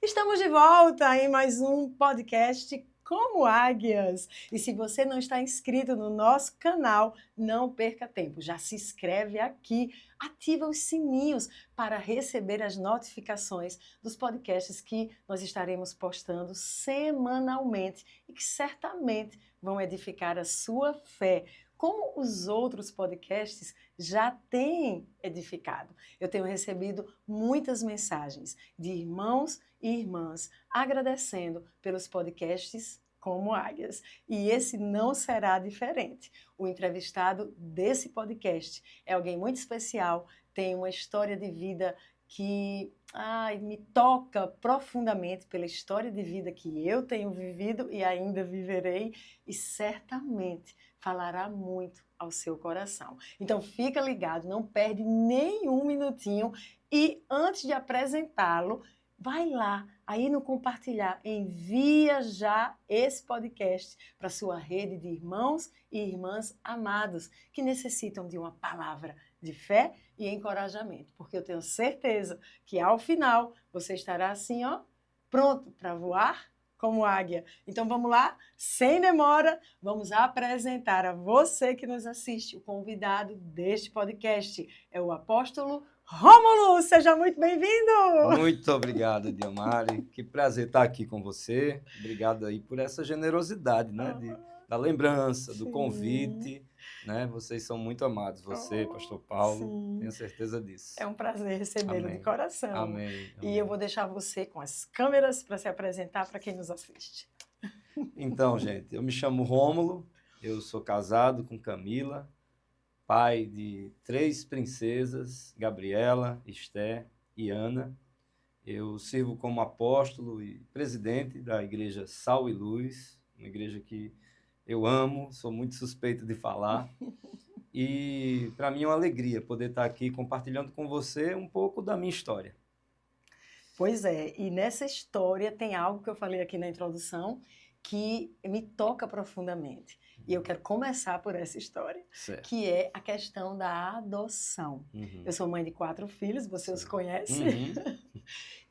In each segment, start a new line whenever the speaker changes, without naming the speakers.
Estamos de volta em mais um podcast Como Águias. E se você não está inscrito no nosso canal, não perca tempo. Já se inscreve aqui, ativa os sininhos para receber as notificações dos podcasts que nós estaremos postando semanalmente e que certamente vão edificar a sua fé, como os outros podcasts já têm edificado. Eu tenho recebido muitas mensagens de irmãos e irmãs agradecendo pelos podcasts Como Águias. E esse não será diferente. O entrevistado desse podcast é alguém muito especial, tem uma história de vida que me toca profundamente pela história de vida que eu tenho vivido e ainda viverei, e certamente falará muito ao seu coração. Então fica ligado, não perde nenhum minutinho, e antes de apresentá-lo, vai lá, aí no compartilhar, envia já esse podcast para sua rede de irmãos e irmãs amados que necessitam de uma palavra de fé e encorajamento, porque eu tenho certeza que ao final você estará assim, ó, pronto para voar como águia. Então vamos lá, sem demora, vamos apresentar a você que nos assiste o convidado deste podcast, é o apóstolo Rômulo. Seja muito bem-vindo!
Muito obrigado, Diomari. Que prazer estar aqui com você. Obrigado aí por essa generosidade, né? Da lembrança, do convite, né? Vocês são muito amados. Você, pastor Paulo,
Sim.
tenho certeza disso.
É um prazer recebê-lo de
Amém.
coração.
Amém.
E eu vou deixar você com as câmeras para se apresentar para quem nos assiste.
Então, gente, eu me chamo Rômulo, eu sou casado com Camila, pai de 3 princesas, Gabriela, Esther e Ana. Eu sirvo como apóstolo e presidente da igreja Sal e Luz, uma igreja que eu amo, sou muito suspeito de falar. E para mim é uma alegria poder estar aqui compartilhando com você um pouco da minha história.
Pois é, e nessa história tem algo que eu falei aqui na introdução que me toca profundamente. E eu quero começar por essa história,
Certo.
que é a questão da adoção.
Uhum.
Eu sou mãe de 4 filhos, você os conhece?
Uhum.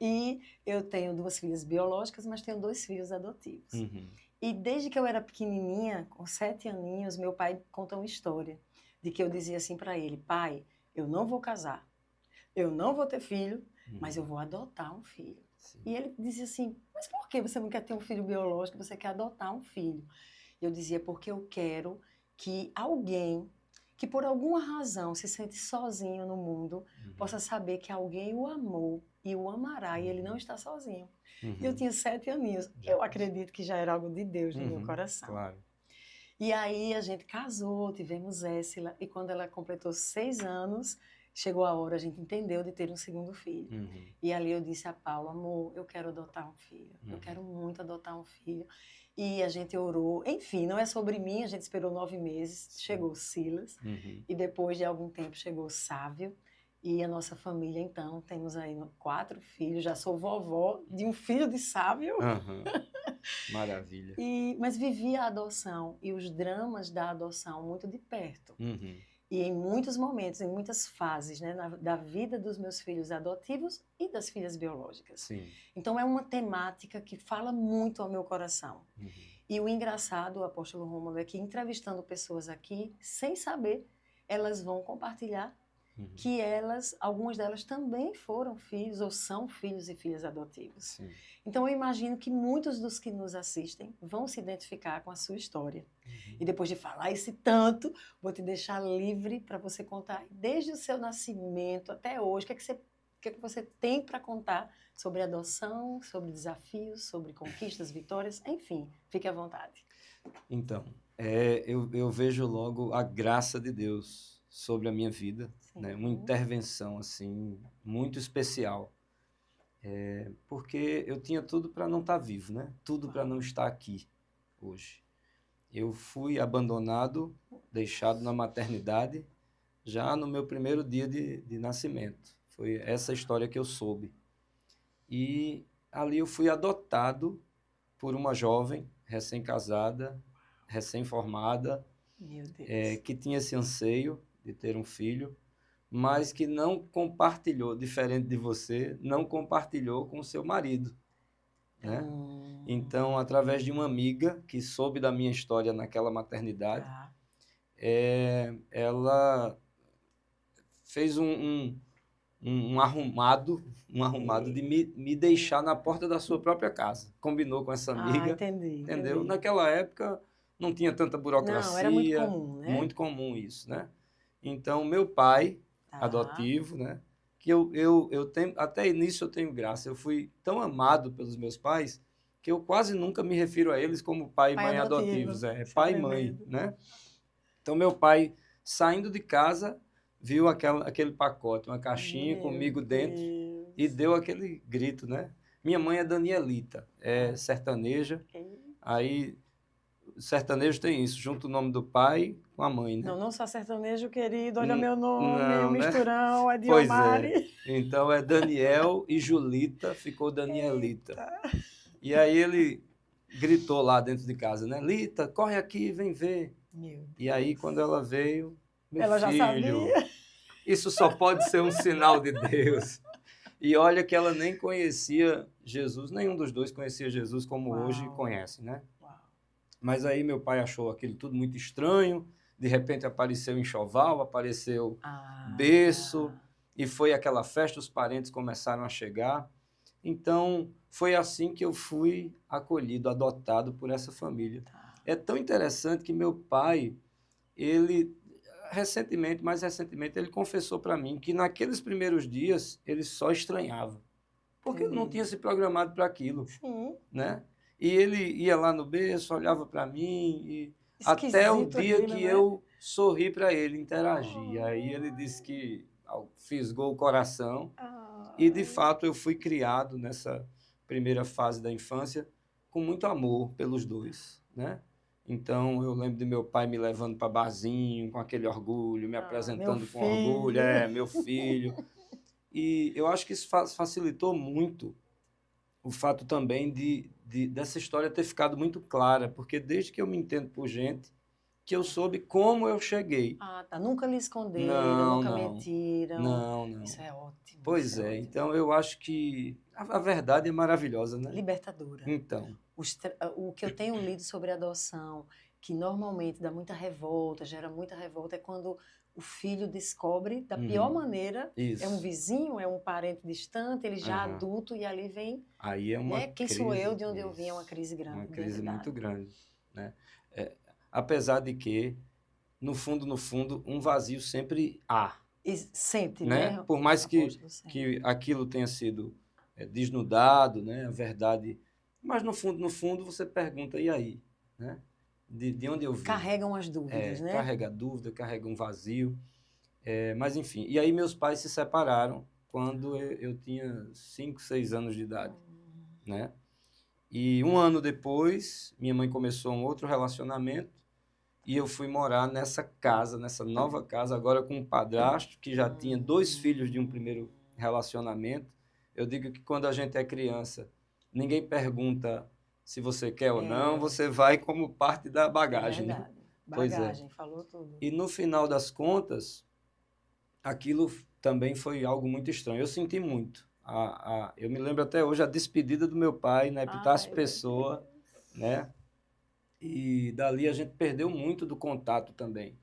E eu tenho 2 filhas biológicas, mas tenho 2 filhos adotivos.
Uhum.
E desde que eu era pequenininha, com 7 aninhos, meu pai conta uma história de que eu dizia assim para ele: pai, eu não vou casar, eu não vou ter filho, mas eu vou adotar um filho.
Sim.
E ele dizia assim: mas por que você não quer ter um filho biológico, você quer adotar um filho? Eu dizia: porque eu quero que alguém que por alguma razão se sente sozinho no mundo possa saber que alguém o amou e o amará, e ele não está sozinho. E eu tinha 7 aninhos. Eu acredito que já era algo de Deus no meu coração.
Claro.
E aí a gente casou, tivemos Éssila, e quando ela completou 6 anos, chegou a hora, a gente entendeu, de ter um segundo filho. E ali eu disse a Paulo: amor, eu quero adotar um filho, eu quero muito adotar um filho. E a gente orou, enfim, não é sobre mim, a gente esperou 9 meses, chegou Silas, e depois de algum tempo chegou Sávio, e a nossa família, então, temos aí 4 filhos, já sou vovó de um filho de Sávio.
Maravilha.
Mas vivi a adoção e os dramas da adoção muito de perto. E em muitos momentos, em muitas fases, né, da vida dos meus filhos adotivos e das filhas biológicas.
Sim.
Então é uma temática que fala muito ao meu coração. E o engraçado, apóstolo Rômulo, é que entrevistando pessoas aqui, sem saber, elas vão compartilhar que algumas delas também foram filhos ou são filhos e filhas adotivos.
Sim.
Então eu imagino que muitos dos que nos assistem vão se identificar com a sua história. E depois de falar esse tanto, vou te deixar livre para você contar desde o seu nascimento até hoje, o que é que você tem para contar sobre adoção, sobre desafios, sobre conquistas, vitórias, enfim, fique à vontade.
Então, eu vejo logo a graça de Deus sobre a minha vida, né? Uma intervenção assim muito especial, porque eu tinha tudo para não estar vivo, né? Tudo para não estar aqui hoje. Eu fui abandonado, deixado na maternidade já no meu primeiro dia de nascimento. Foi essa história que eu soube. E ali eu fui adotado por uma jovem recém-casada, recém-formada,
Meu Deus.
que tinha esse anseio de ter um filho, mas que não compartilhou, diferente de você, não compartilhou com o seu marido. né? Então, através de uma amiga que soube da minha história naquela maternidade,
Tá.
ela fez um arrumado de me deixar na porta da sua própria casa. Combinou com essa
Ah,
amiga,
entendi,
entendeu?
entendi.
Naquela época não tinha tanta
Não, era muito
burocracia,
comum, né?
muito comum isso, né? Então, meu pai,
Tá.
adotivo, né? Que eu tenho, até nisso eu tenho graça. Eu fui tão amado pelos meus pais que eu quase nunca me refiro a eles como pai e
Pai
mãe
adotivo.
adotivos. É
Isso é
pai e mãe,
tremendo.
né? Então, meu pai, saindo de casa, viu aquele pacote, uma caixinha
Meu
comigo dentro e
Deus.
deu aquele grito, né? Minha mãe é Danielita, é sertaneja. Aí, sertanejo tem isso, junto o nome do pai com a mãe, né?
Não, não só sertanejo, querido. Olha meu nome, o
Não, né?
misturão, é
Pois é.
Diomari.
Então é Daniel e Julita, ficou Danielita.
Eita.
E aí ele gritou lá dentro de casa, né? Lita, corre aqui, vem ver.
Meu
E aí, quando ela veio, meu
Ela já
filho,
sabia.
isso só pode ser um sinal de Deus. E olha que ela nem conhecia Jesus, nenhum dos dois conhecia Jesus como hoje
Uau.
conhece, né?
Uau.
Mas aí meu pai achou aquilo tudo muito estranho, de repente apareceu enxoval, apareceu berço, e foi aquela festa, os parentes começaram a chegar. Então, foi assim que eu fui acolhido, adotado por essa família. É tão interessante que meu pai, ele mais recentemente, ele confessou para mim que naqueles primeiros dias ele só estranhava, porque ele não tinha se programado para aquilo,
Sim.
né? E ele ia lá no berço, olhava para mim, e até o
Esquisito
dia
aquilo,
que
né?
eu sorri para ele, interagi. Aí ele disse que fisgou o coração. E, de fato, eu fui criado nessa primeira fase da infância com muito amor pelos dois, né? Então, eu lembro de meu pai me levando para barzinho, com aquele orgulho, me apresentando com orgulho, meu filho. E eu acho que isso facilitou muito o fato também dessa história ter ficado muito clara, porque desde que eu me entendo por gente, que eu soube como eu cheguei.
Ah, tá. Nunca lhe esconderam,
Não,
nunca
não.
mentiram.
Não.
Isso é ótimo.
Pois
isso é
é,
ótimo.
então eu acho que a verdade é maravilhosa, né?
Libertadora.
Então,
O que eu tenho lido sobre adoção, que normalmente dá muita revolta, gera muita revolta, é quando o filho descobre da pior maneira,
isso.
é um vizinho, é um parente distante, ele já
Aham.
adulto, e ali vem,
Aí é uma
quem
crise,
sou eu, de onde eu vim, é
isso,
uma crise grande.
uma
de
crise
identidade.
muito grande, né? Apesar de que, no fundo, um vazio sempre há,
E sente,
né?
né?
Por mais que
Apóstolo, sente.
aquilo tenha sido desnudado, né? A verdade, mas no fundo você pergunta, e aí, né? De onde eu vim?
Carregam as dúvidas, né?
Carrega a dúvida, carrega um vazio. Mas, enfim, e aí meus pais se separaram quando eu tinha 5, 6 anos de idade, né? E um ano depois, minha mãe começou um outro relacionamento e eu fui morar nessa casa, nessa nova casa, agora com um padrasto que já tinha 2 filhos de um primeiro relacionamento. Eu digo que quando a gente é criança, ninguém pergunta se você quer ou não, você vai como parte da bagagem, né?
Verdade.
Pois é.
Bagagem, falou tudo.
E no final das contas, aquilo também foi algo muito estranho. Eu senti muito. Eu me lembro até hoje a despedida do meu pai na Epitácio Pessoa, né? E dali a gente perdeu muito do contato também.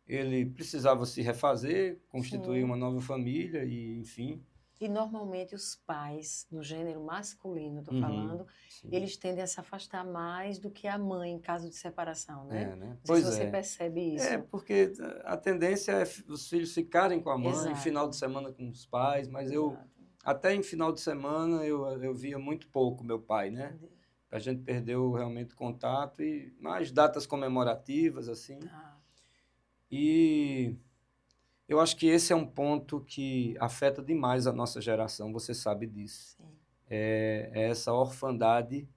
Ele precisava se refazer, constituir uma nova família e, enfim.
E normalmente os pais, no gênero masculino, estou falando,
sim.
eles tendem a se afastar mais do que a mãe em caso de separação, né?
Né?
Não sei
Pois
se você percebe isso.
Porque a tendência é os filhos ficarem com a mãe,
Exato.
final de semana com os pais, mas
Exato.
até em final de semana, eu via muito pouco meu pai, né?
Entendi.
A gente perdeu realmente o contato, e mais datas comemorativas, assim.
Tá.
E eu acho que esse é um ponto que afeta demais a nossa geração, você sabe disso.
Sim.
É essa orfandade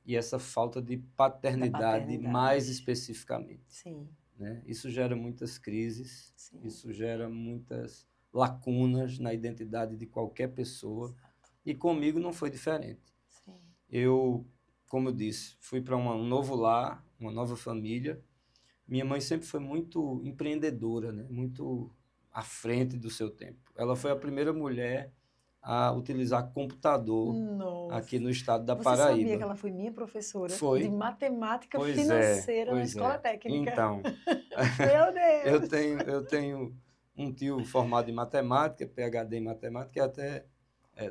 e essa falta de paternidade, mais especificamente.
Sim.
Né? Isso gera muitas crises,
Sim.
isso gera muitas lacunas na identidade de qualquer pessoa.
Exato.
E comigo não foi diferente.
Sim.
Eu, como eu disse, fui para um novo lar, uma nova família. Minha mãe sempre foi muito empreendedora, né? Muito à frente do seu tempo. Ela foi a primeira mulher a utilizar computador
Nossa.
aqui no estado da
Você
Paraíba.
sabia que ela foi minha professora
Foi.
de matemática
Pois
financeira na
pois
escola técnica?
Então,
Meu Deus!
eu tenho um tio formado em matemática, PhD em matemática, e até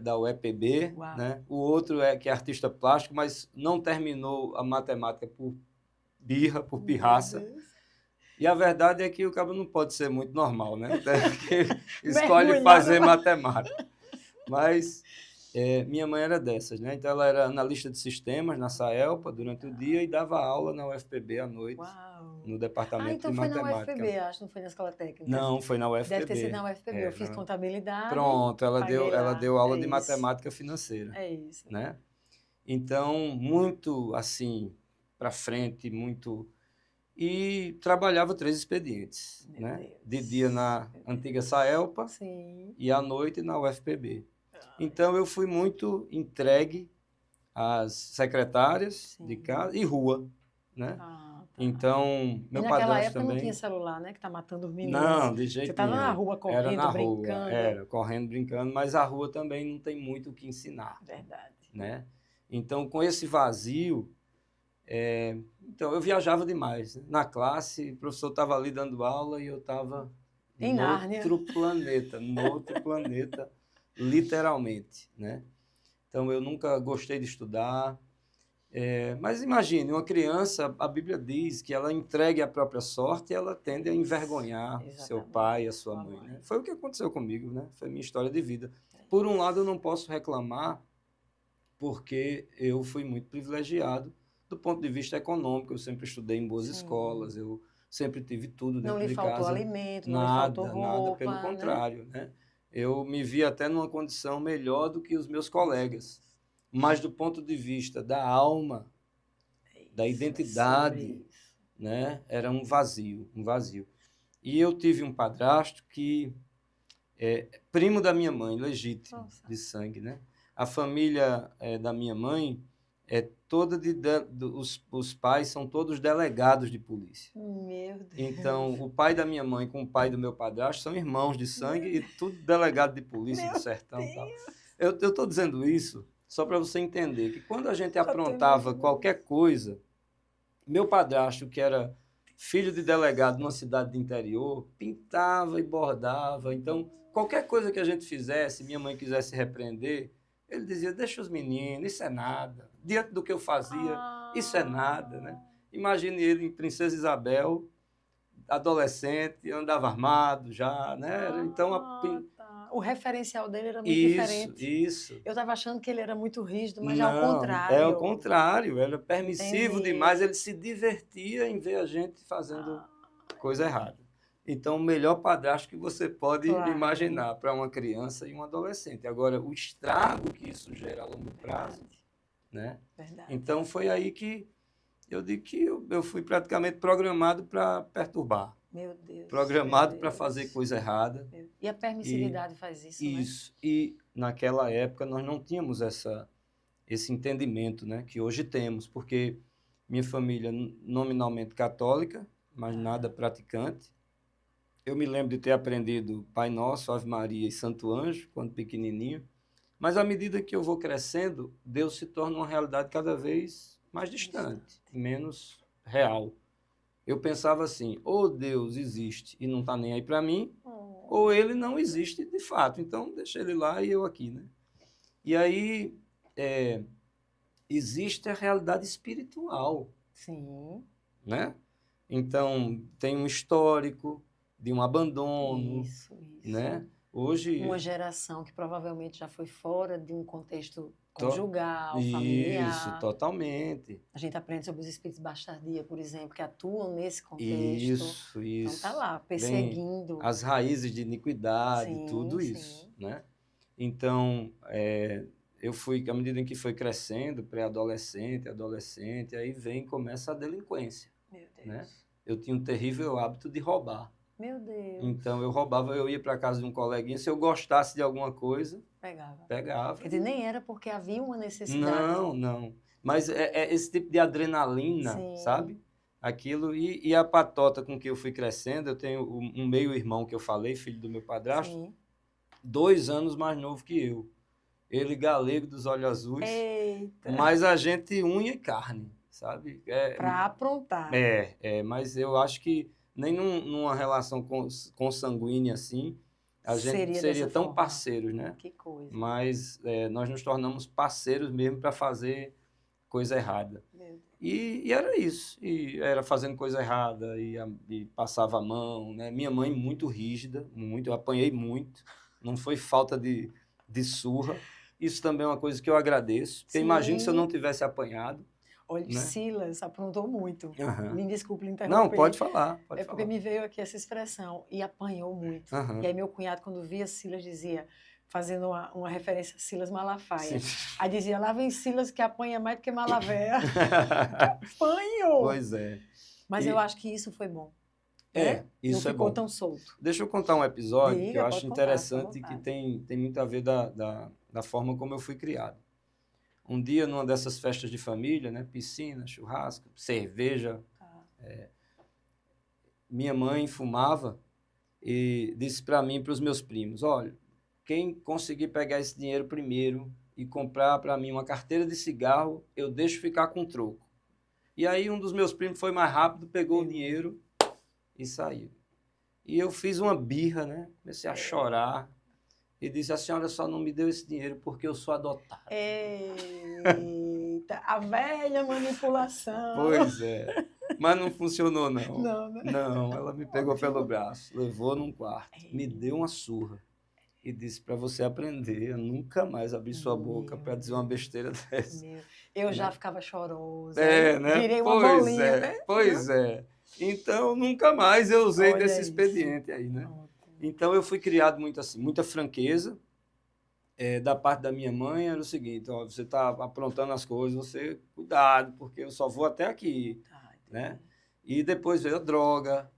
da UEPB,
Uau.
né? O outro que é artista plástico, mas não terminou a matemática por birra, por
Meu
pirraça.
Deus.
E a verdade é que o cara não pode ser muito normal, né? Que escolhe
Mergulhar
fazer
numa-
matemática. Mas minha mãe era dessas, né? Então ela era analista de sistemas na Saelpa durante o dia e dava aula na UFPB à noite,
Uau!
no
Ah,
departamento
então
de
foi na
matemática.
UFPB, acho, não foi na escola técnica.
Não, foi na
Deve ter sido
UFPB.
na UFPB. Eu fiz contabilidade,
Pronto,
paguei
ela
lá.
deu aula
É
de
isso.
matemática financeira,
É isso.
né? Então, muito assim, para frente, muito. E trabalhava 3 expedientes,
Meu
né?
Deus.
De dia na antiga Saelpa
Sim.
e à noite na UFPB. Então, eu fui muito entregue às secretárias de
Sim.
casa e rua, né?
Ah, tá.
Então,
E
meu
naquela
padrasto
época não
também.
tinha celular, né? Que tá matando os meninos.
Não, de
Você
jeito
tava na
nenhum.
rua
Era
correndo,
na rua,
brincando.
correndo, brincando, mas a rua também não tem muito o que ensinar,
Verdade.
né? Então, com esse vazio, então eu viajava demais, né? Na classe, o professor estava ali dando aula e eu estava
Em Nárnia.
no outro planeta, literalmente, né? Então, eu nunca gostei de estudar. Mas imagine, uma criança, a Bíblia diz que ela entregue a própria sorte e ela tende a envergonhar seu
Exatamente.
pai e a sua mãe, né? Foi o que aconteceu comigo, né? Foi a minha história de vida. Por um lado, eu não posso reclamar, porque eu fui muito privilegiado do ponto de vista econômico. Eu sempre estudei em boas
Sim.
escolas, eu sempre tive tudo
Não
dentro
lhe
de
faltou
casa.
alimento, não lhe faltou
Nada,
roupa,
pelo
né?
contrário, né? Eu me vi até numa condição melhor do que os meus colegas. Mas do ponto de vista da alma, da identidade, né? Era um vazio, um vazio. E eu tive um padrasto que é primo da minha mãe, legítimo,
Nossa.
de sangue, né? A família da minha mãe é toda os pais são todos delegados de polícia.
Meu Deus.
Então, o pai da minha mãe com o pai do meu padrasto são irmãos de sangue e tudo delegado de polícia do
Meu
sertão e tal.
Deus.
Eu estou dizendo isso só para você entender que quando a gente
Já tô
aprontava
imaginando.
qualquer coisa, meu padrasto, que era filho de delegado numa cidade do interior, pintava e bordava. Então, qualquer coisa que a gente fizesse, minha mãe quisesse repreender, ele dizia, deixa os meninos, isso é nada. Diante do que eu fazia, isso é nada, né? Imagine ele em Princesa Isabel, adolescente, andava armado já, né? Então,
Tá. O referencial dele era muito
isso,
diferente.
isso.
Eu estava achando que ele era muito rígido, mas ao
Não,
contrário.
é o contrário, era permissivo
Entendi.
demais, ele se divertia em ver a gente fazendo coisa errada. Então, o melhor padrasto que você pode
Claro.
imaginar para uma criança e um adolescente. Agora, o estrago que isso gera a longo prazo, né?
Verdade.
Então, foi aí que eu digo que eu fui praticamente programado para perturbar,
Meu Deus.
programado
meu
para
Deus.
fazer coisa errada.
E a permissividade faz isso, né?
Isso. E naquela época nós não tínhamos esse entendimento, né, que hoje temos, porque minha família nominalmente católica, mas nada praticante. Eu me lembro de ter aprendido Pai Nosso, Ave Maria e Santo Anjo, quando pequenininho. Mas à medida que eu vou crescendo, Deus se torna uma realidade cada vez mais distante, menos real. Eu pensava assim, ou Deus existe e não está nem aí para mim, ou ele não existe de fato. Então, deixa ele lá e eu aqui, né? E aí, existe a realidade espiritual,
Sim.
né? Então, tem um histórico de um abandono,
Isso.
né? Hoje...
Uma geração que provavelmente já foi fora de um contexto conjugal, familiar.
Isso, totalmente.
A gente aprende sobre os espíritos de bastardia, por exemplo, que atuam nesse contexto.
Isso.
Então tá lá, perseguindo.
As raízes de iniquidade,
Sim,
tudo
sim.
isso, né? Então, eu fui, à medida em que foi crescendo, pré-adolescente, adolescente, aí começa a delinquência.
Meu Deus.
Né? Eu tinha um terrível hábito de roubar.
Meu Deus.
Então, eu roubava, eu ia para casa de um coleguinha, se eu gostasse de alguma coisa, pegava.
Quer dizer, nem era porque havia uma necessidade.
Não. Mas é esse tipo de adrenalina,
Sim.
sabe? Aquilo, e a patota com que eu fui crescendo, eu tenho um meio-irmão que eu falei, filho do meu padrasto,
Sim.
2 anos mais novo que eu. ele galego dos olhos azuis,
Eita.
mas a gente unha e carne, sabe?
Para aprontar.
Mas eu acho que nem numa relação consanguínea assim, a gente seria
dessa
tão
forma.
parceiros, né?
Que coisa.
Mas nós nos tornamos parceiros mesmo para fazer coisa errada.
Meu Deus.
E era isso. E era fazendo coisa errada e passava a mão, né? Minha mãe muito rígida, muito, eu apanhei muito. Não foi falta de surra. Isso também é uma coisa que eu agradeço. Porque imagino se eu não tivesse apanhado.
Olha,
né?
Silas aprontou muito.
Uhum.
Me desculpe interromper.
Não, pode falar.
Porque me veio aqui essa expressão, e apanhou muito.
Uhum.
E aí meu cunhado, quando via Silas, dizia, fazendo uma referência a Silas Malafaia.
Sim.
Aí dizia, lá vem Silas que apanha mais do que Malavéia. Que apanho!
Pois é.
Mas eu acho que isso foi bom.
Isso
não
é
ficou
bom.
tão solto.
Deixa eu contar um episódio que eu acho interessante
contar,
e que tem muito a ver da forma como eu fui criado. Um dia, numa dessas festas de família, né, piscina, churrasco, cerveja, minha mãe fumava e disse para mim e para os meus primos, olha, quem conseguir pegar esse dinheiro primeiro e comprar para mim uma carteira de cigarro, eu deixo ficar com troco. E aí um dos meus primos foi mais rápido, pegou o dinheiro e saiu. E eu fiz uma birra, né? Comecei a chorar e disse, a senhora só não me deu esse dinheiro porque eu sou adotado.
Eita, a velha manipulação.
Pois é. Mas não funcionou, não.
Não, né?
Não, ela me pegou pelo braço, levou num quarto, me deu uma surra e disse para você aprender a nunca mais abrir sua boca para dizer uma besteira dessa.
Eu já ficava chorosa.
Né?
Virei uma bolinha, né?
Pois é. Então, nunca mais eu usei desse expediente aí, né? Então, eu fui criado muito assim, muita franqueza. Da parte da minha mãe era o seguinte, ó, você está aprontando as coisas, você, cuidado, porque eu só vou até aqui, né? E depois veio a droga,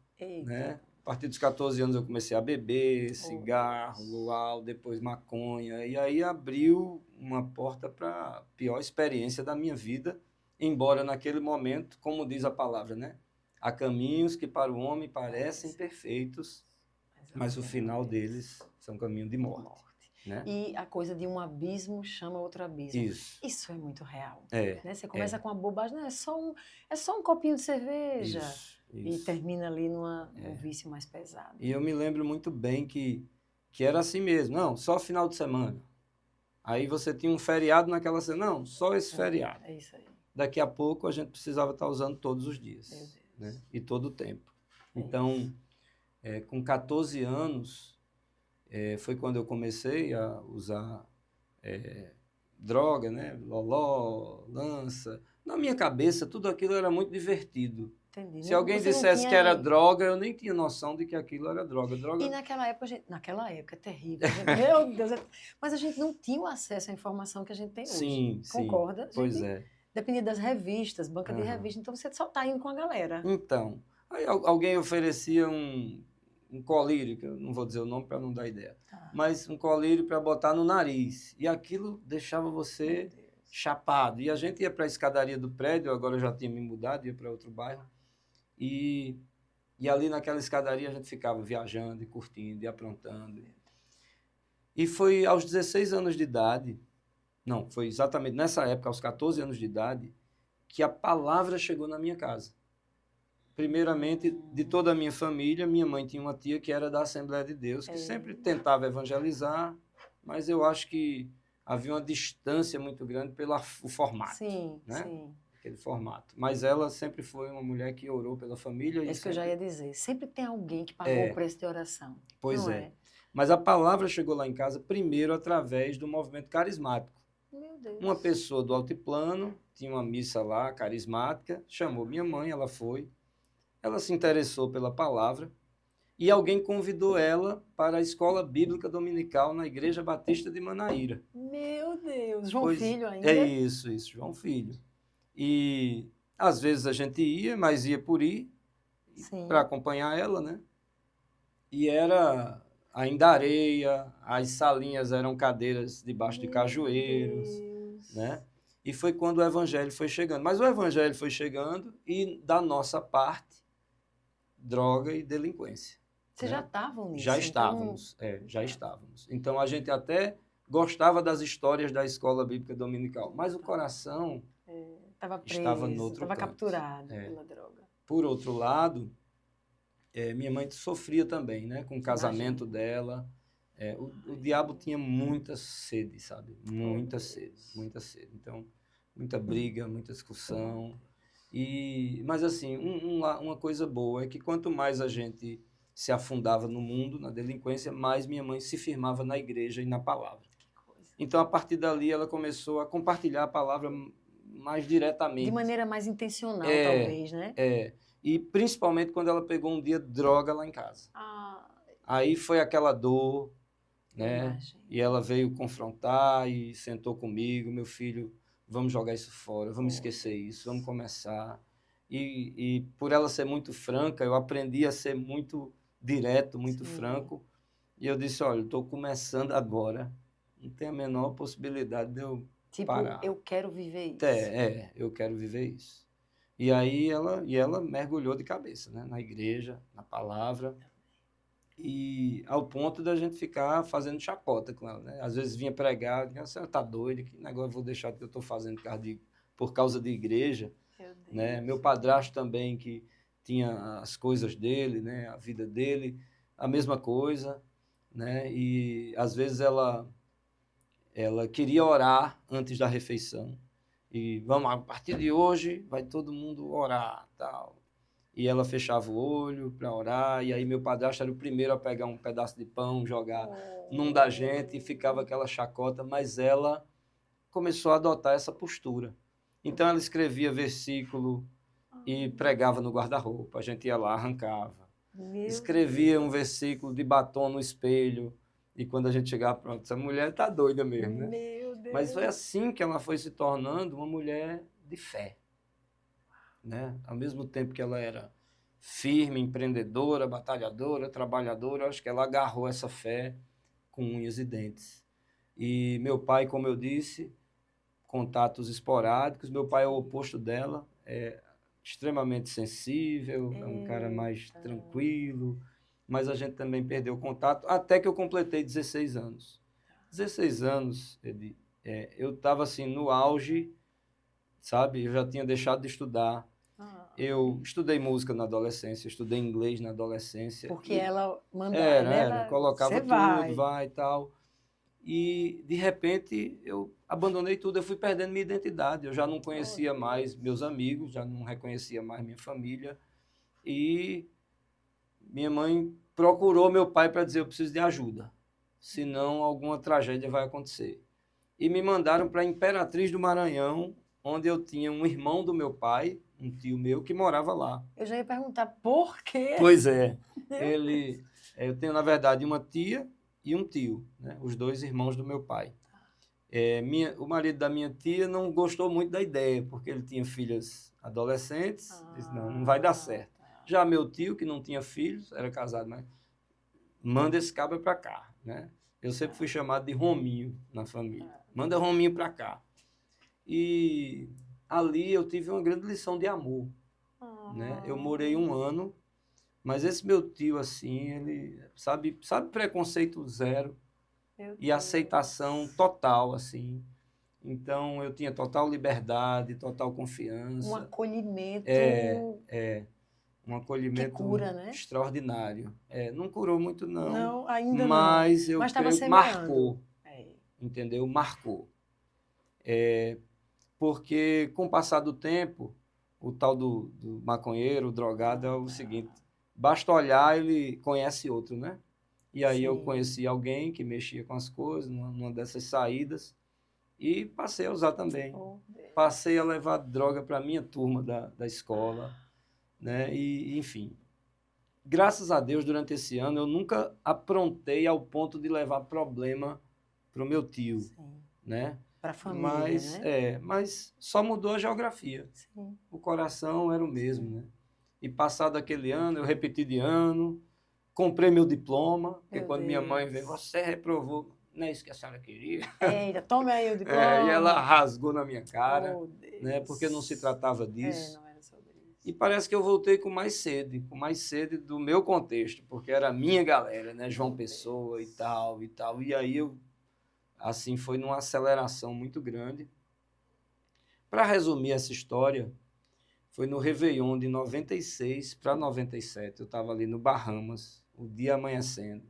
né? A partir dos 14 anos eu comecei a beber, cigarro, luau, depois maconha, e aí abriu uma porta para a pior experiência da minha vida, embora naquele momento, como diz a palavra, né? Há caminhos que para o homem parecem perfeitos, mas o final deles são caminho de morte. Né?
E a coisa de um abismo chama outro abismo. Isso é muito real. Né? Você começa com uma bobagem, não, é só um copinho de cerveja. Isso. E termina ali num vício mais pesado.
E eu me lembro muito bem que era assim mesmo. Não, só final de semana. Aí você tinha um feriado naquela semana. Não, só esse feriado.
É isso aí.
Daqui a pouco a gente precisava estar usando todos os dias.
Meu Deus.
Né? E todo o tempo. Então, com 14 anos... foi quando eu comecei a usar droga, né? Loló, lança. Na minha cabeça, tudo aquilo era muito divertido.
Entendi.
Se alguém dissesse que era droga, eu nem tinha noção de que aquilo era droga.
E naquela época, é terrível. Meu Deus, mas a gente não tinha o acesso à informação que a gente tem hoje.
Sim,
concorda?
Pois é.
Dependia das revistas, banca de revista, então você só está indo com a galera.
Então, aí alguém oferecia um colírio, que eu não vou dizer o nome para não dar ideia, mas um colírio para botar no nariz. E aquilo deixava você chapado. E a gente ia para a escadaria do prédio, agora eu já tinha me mudado, ia para outro bairro, e ali naquela escadaria a gente ficava viajando e curtindo e aprontando. E foi aos 16 anos de idade, não, foi exatamente nessa época, aos 14 anos de idade, que a palavra chegou na minha casa. Primeiramente, de toda a minha família, minha mãe tinha uma tia que era da Assembleia de Deus, que sempre tentava evangelizar, mas eu acho que havia uma distância muito grande pelo formato.
Sim,
né?
Sim.
Aquele formato. Mas ela sempre foi uma mulher que orou pela família.
É isso que eu já ia dizer. Sempre tem alguém que pagou o preço de oração.
Pois é. Mas a palavra chegou lá em casa primeiro através do movimento carismático.
Meu Deus.
Uma pessoa do altiplano, tinha uma missa lá, carismática, chamou minha mãe, ela foi. Ela se interessou pela palavra e alguém convidou ela para a escola bíblica dominical na Igreja Batista de Manaíra.
Meu Deus, João Filho ainda?
É isso, João Filho. E às vezes a gente ia, mas ia por ir para acompanhar ela, né? E era ainda areia, as salinhas eram cadeiras debaixo de cajueiros, né? E foi quando o evangelho foi chegando. Mas o evangelho foi chegando e da nossa parte, droga e delinquência.
Vocês já estavam nisso?
Já estávamos, já estávamos. Então, a gente até gostava das histórias da escola bíblica dominical, mas o coração
Estava preso,
estava no outro
estava
canto.
capturado pela droga.
Por outro lado, minha mãe sofria também, né, com o casamento dela. O diabo tinha muita sede, sabe? Muita sede, muita sede. Então, muita briga, muita discussão. Mas assim, uma coisa boa é que quanto mais a gente se afundava no mundo, na delinquência, mais minha mãe se firmava na igreja e na palavra. Então, a partir dali, ela começou a compartilhar a palavra mais diretamente.
De maneira mais intencional, talvez, né?
E principalmente quando ela pegou um dia droga lá em casa. Aí foi aquela dor, né? E ela veio confrontar e sentou comigo, meu filho, vamos jogar isso fora, vamos esquecer isso, vamos começar. E por ela ser muito franca, eu aprendi a ser muito direto, muito franco. E eu disse, olha, eu estou começando agora, não tem a menor possibilidade de eu parar.
Eu quero viver isso.
Eu quero viver isso. E aí ela mergulhou de cabeça, né? Na igreja, na palavra. E ao ponto da gente ficar fazendo chacota com ela, né? Às vezes vinha pregar, a senhora tá doida, que negócio eu vou deixar que eu estou fazendo por causa de igreja, né? Meu padrasto também, que tinha as coisas dele, né? A vida dele, a mesma coisa, né? E às vezes ela queria orar antes da refeição. E vamos, a partir de hoje vai todo mundo orar, tal. E ela fechava o olho para orar, e aí meu padrasto era o primeiro a pegar um pedaço de pão, jogar num da gente, e ficava aquela chacota, mas ela começou a adotar essa postura. Então ela escrevia versículo e pregava no guarda-roupa, a gente ia lá, arrancava. Escrevia um versículo de batom no espelho, e quando a gente chegava, pronto, essa mulher tá doida mesmo, né?
Meu Deus.
Mas foi assim que ela foi se tornando uma mulher de fé, né? Ao mesmo tempo que ela era firme, empreendedora, batalhadora, trabalhadora, acho que ela agarrou essa fé com unhas e dentes. E meu pai, como eu disse, contatos esporádicos, meu pai é o oposto dela, é extremamente sensível, é um cara mais tranquilo, mas a gente também perdeu contato, até que eu completei 16 anos. 16 anos, eu estava assim, no auge, sabe? Eu já tinha deixado de estudar. Eu estudei música na adolescência, estudei inglês na adolescência.
Porque ela mandava,
Era, colocava tudo, vai e tal. E, de repente, eu abandonei tudo, eu fui perdendo minha identidade. Eu já não conhecia mais meus amigos, já não reconhecia mais minha família. E minha mãe procurou meu pai para dizer, eu preciso de ajuda, senão alguma tragédia vai acontecer. E me mandaram para Imperatriz do Maranhão, onde eu tinha um irmão do meu pai, um tio meu, que morava lá.
Eu já ia perguntar por quê?
Pois é. Eu tenho, na verdade, uma tia e um tio, né? Os dois irmãos do meu pai. O marido da minha tia não gostou muito da ideia, porque ele tinha filhas adolescentes, disse, não vai dar certo. Já meu tio, que não tinha filhos, era casado, mas manda esse cabra para cá, né? Eu sempre fui chamado de Rominho na família. Manda Rominho para cá. E ali eu tive uma grande lição de amor, né? Eu morei 1 ano, mas esse meu tio, assim, ele sabe preconceito zero e aceitação total, assim. Então, eu tinha total liberdade, total confiança.
Um acolhimento.
Um acolhimento
que cura, né?
extraordinário. Não curou muito, não.
Não, ainda
mas
não.
Mas eu creio que marcou. Entendeu? Marcou. Porque, com o passar do tempo, o tal do maconheiro, o drogado, é o seguinte, basta olhar, ele conhece outro, né? E aí eu conheci alguém que mexia com as coisas, numa dessas saídas, e passei a usar também. Passei a levar droga para a minha turma da escola, né? E, enfim, graças a Deus, durante esse ano, eu nunca aprontei ao ponto de levar problema para o meu tio, né?
Para a família, né?
Mas só mudou a geografia.
Sim.
O coração era o mesmo, né? E passado aquele ano, eu repeti de ano, comprei meu diploma, porque quando minha mãe veio, você reprovou, não é isso que a senhora queria.
Eita, tome aí o diploma.
E ela rasgou na minha cara, né? Porque não se tratava disso.
Não era sobre isso.
E parece que eu voltei com mais sede do meu contexto, porque era a minha galera, né? João Pessoa e tal. E aí assim, foi numa aceleração muito grande. Para resumir essa história, foi no Réveillon de 96 para 97. Eu estava ali no Bahamas, o dia amanhecendo,